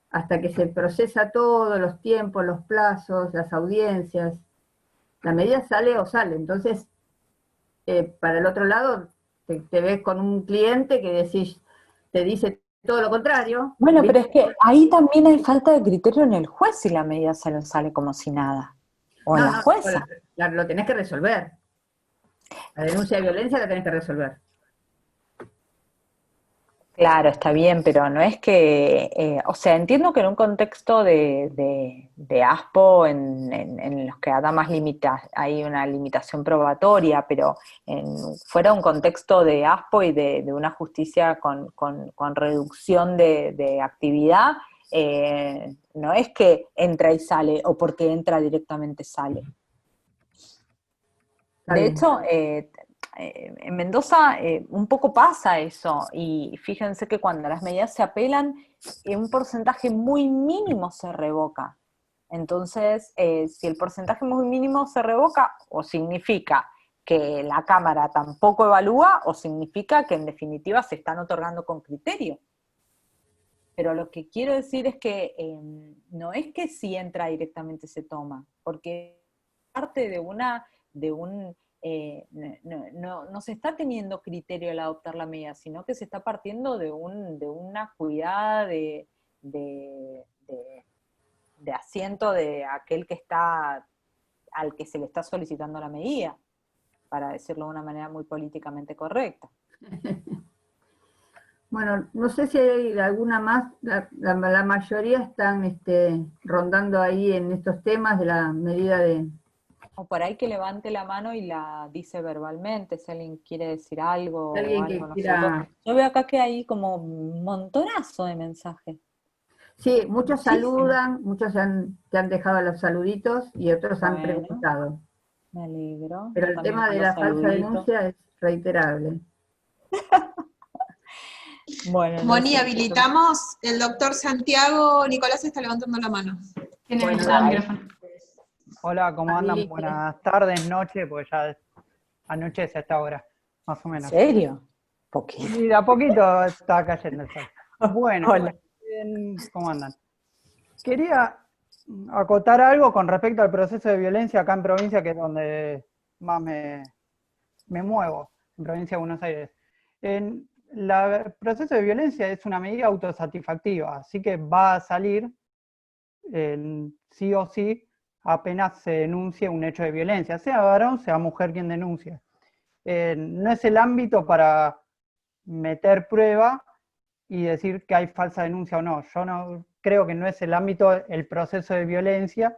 Hasta que se procesa todo, los tiempos, los plazos, las audiencias, la medida sale o sale. Entonces, para el otro lado, te ves con un cliente que decís, te dice todo lo contrario. Bueno, pero ¿viste? es que ahí también hay falta de criterio en el juez si la medida sale como si nada. O en la No, jueza. lo tenés que resolver. La denuncia de violencia la tenés que resolver. Claro, está bien, pero no es que, o sea, entiendo que en un contexto de ASPO, en los que además hay una limitación probatoria, pero fuera un contexto de ASPO y de una justicia con reducción de actividad, no es que entra y sale, o porque entra directamente sale. Está De bien. hecho, en Mendoza un poco pasa eso, y fíjense que cuando las medidas se apelan, un porcentaje muy mínimo se revoca. Entonces, si el porcentaje muy mínimo se revoca, o significa que la Cámara tampoco evalúa, o significa que en definitiva se están otorgando con criterio. Pero lo que quiero decir es que no es que si entra directamente se toma, porque parte de un no se está teniendo criterio al adoptar la medida, sino que se está partiendo de una cuidada de asiento de aquel que está, al que se le está solicitando la medida, para decirlo de una manera muy políticamente correcta. Bueno, no sé si hay alguna más, la mayoría están rondando ahí en estos temas de la medida de... O por ahí que levante la mano y la dice verbalmente, si alguien quiere decir algo o Alguien algo, que no sé. quiera... Yo veo acá que hay como un montonazo de mensajes. Sí, muchos Muchísimo. saludan, muchos te han dejado los saluditos y otros han Bueno, preguntado. me alegro. Pero Yo el también tema de mando la falsa saluditos. denuncia es reiterable. Bueno, Moni, no sé. habilitamos. El doctor Santiago Nicolás está levantando la mano. Tiene Bueno, habilitado el dale. micrófono. Hola, ¿cómo andan? Habilite. Buenas tardes, noche, porque ya anochece a esta hora, más o ¿En menos. serio? Poquito. Y de a poquito está cayendo el sol. Bueno, Hola. ¿cómo andan? Quería acotar algo con respecto al proceso de violencia acá en provincia, que es donde más me muevo, en provincia de Buenos Aires. El proceso de violencia es una medida autosatisfactiva, así que va a salir sí o sí apenas se denuncie un hecho de violencia, sea varón, sea mujer quien denuncie. No es el ámbito para meter prueba y decir que hay falsa denuncia o no. Yo no creo que no es el ámbito el proceso de violencia,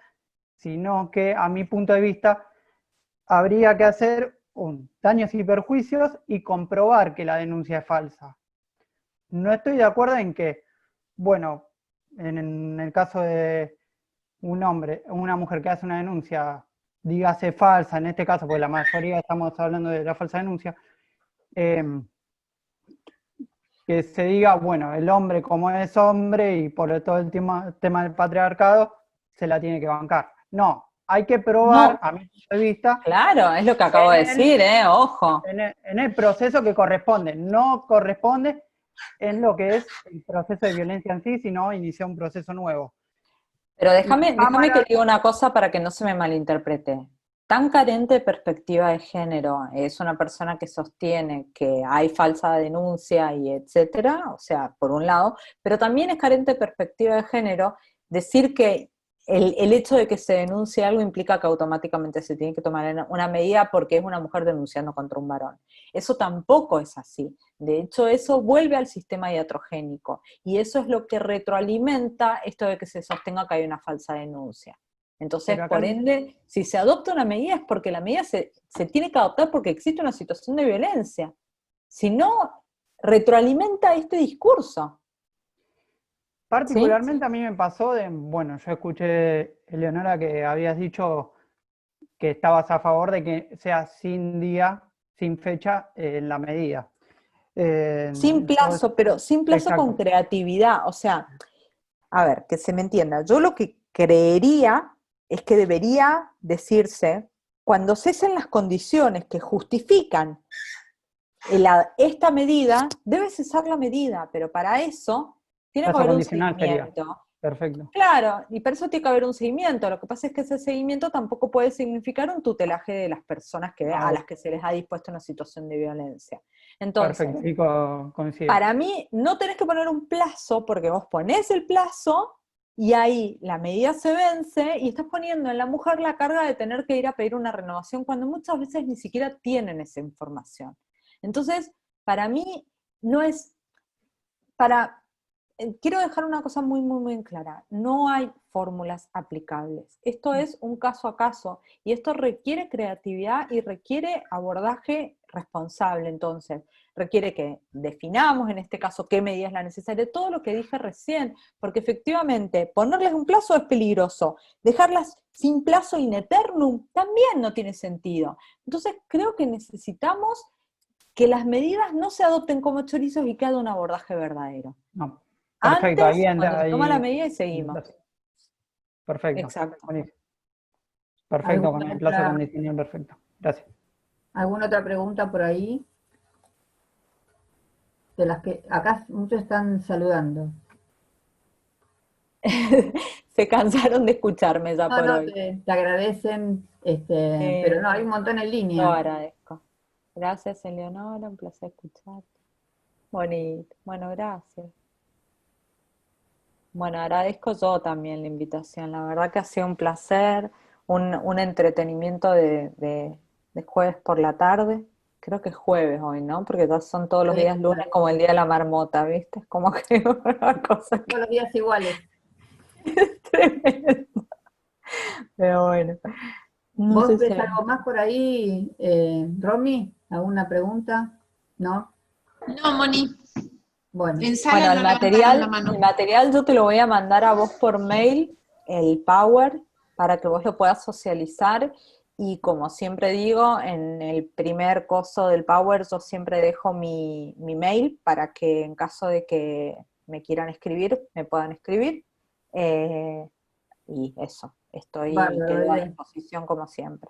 sino que a mi punto de vista habría que hacer daños y perjuicios y comprobar que la denuncia es falsa. No estoy de acuerdo en que, bueno, en el caso de un hombre, una mujer que hace una denuncia, dígase falsa, en este caso, porque la mayoría estamos hablando de la falsa denuncia, que se diga, bueno, el hombre como es hombre y por todo el tema del patriarcado, se la tiene que bancar. No, hay que probar, No. a mi punto de vista, Claro, es lo que acabo de decir, ojo. en el proceso que corresponde. No corresponde en lo que es el proceso de violencia en sí, sino iniciar un proceso nuevo. Pero déjame que Cámara, diga una cosa para que no se me malinterprete. tan carente de perspectiva de género, es una persona que sostiene que hay falsa denuncia y etcétera, o sea, por un lado, pero también es carente de perspectiva de género decir que el hecho de que se denuncie algo implica que automáticamente se tiene que tomar una medida porque es una mujer denunciando contra un varón. Eso tampoco es así. De hecho, eso vuelve al sistema iatrogénico, y eso es lo que retroalimenta esto de que se sostenga que hay una falsa denuncia. Entonces, Pero acá por ende, si se adopta una medida es porque la medida se tiene que adoptar porque existe una situación de violencia. Si no, retroalimenta este discurso. particularmente a mí me pasó bueno, yo escuché, Eleonora, que habías dicho que estabas a favor de que sea sin día, sin fecha, la medida. Sin plazo, pero sin plazo con Exacto. creatividad. O sea, a ver, que se me entienda. Yo lo que creería es que debería decirse, cuando cesen las condiciones que justifican esta medida, debe cesar la medida, pero para eso tiene que Caso haber un condicional sería. seguimiento. Perfecto. Claro, y para eso tiene que haber un seguimiento. Lo que pasa es que ese seguimiento tampoco puede significar un tutelaje de las personas a las que se les ha dispuesto una situación de violencia. Entonces, Perfecto, y coincido. para mí no tenés que poner un plazo, porque vos ponés el plazo y ahí la medida se vence y estás poniendo en la mujer la carga de tener que ir a pedir una renovación cuando muchas veces ni siquiera tienen esa información. Entonces, para mí no es quiero dejar una cosa muy, muy, muy clara. No hay fórmulas aplicables. Esto es un caso a caso y esto requiere creatividad y requiere abordaje responsable. Entonces, requiere que definamos en este caso qué medida es la necesaria, todo lo que dije recién, porque efectivamente ponerles un plazo es peligroso. Dejarlas sin plazo in eternum también no tiene sentido. Entonces, creo que necesitamos que las medidas no se adopten como chorizos y que haya un abordaje verdadero. No. Perfecto, Antes, ahí cuando se toma la medida y seguimos. Perfecto. Exacto. Buenísimo. Perfecto, con ¿Alguna el plazo otra, condicional, perfecto. Gracias. alguna otra pregunta por ahí? De las que acá muchos están saludando. Se cansaron de escucharme ya No, por no, hoy. te agradecen, pero no, hay un montón en Lo línea. agradezco. Gracias, Eleonora, un placer escucharte. Bonito. Bueno, gracias. Bueno, agradezco yo también la invitación. La verdad que ha sido un placer, un entretenimiento de jueves por la tarde. Creo que es jueves hoy, ¿no? Porque ya son todos los días lunes como el día de la marmota, ¿viste? Es como que una cosa que Todos los días iguales. es tremenda. Pero bueno, no ¿Vos sé si ves algo más por ahí, Romy? ¿Alguna pregunta? ¿No? No, Moni, Bueno, en sala bueno, no levantaron la mano. el material yo te lo voy a mandar a vos por mail, el Power, para que vos lo puedas socializar. Y como siempre digo, en el primer coso del Power yo siempre dejo mi mail para que en caso de que me quieran escribir, me puedan escribir. Y eso, bárbaro, quedo a bien. disposición como siempre.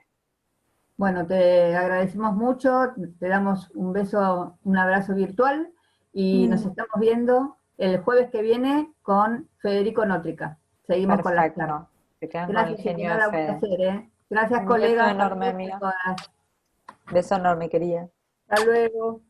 Bueno, te agradecemos mucho, te damos un beso, un abrazo virtual y nos estamos viendo el jueves que viene con Federico Nótrica. Seguimos con las charlas. Perfecto. Se quedan con el Gracias, genio de Eleonora, un Fede. placer, ¿eh? Gracias, Un beso colegas, a enorme, todos y a amiga. todas. Beso enorme, querida. Hasta luego.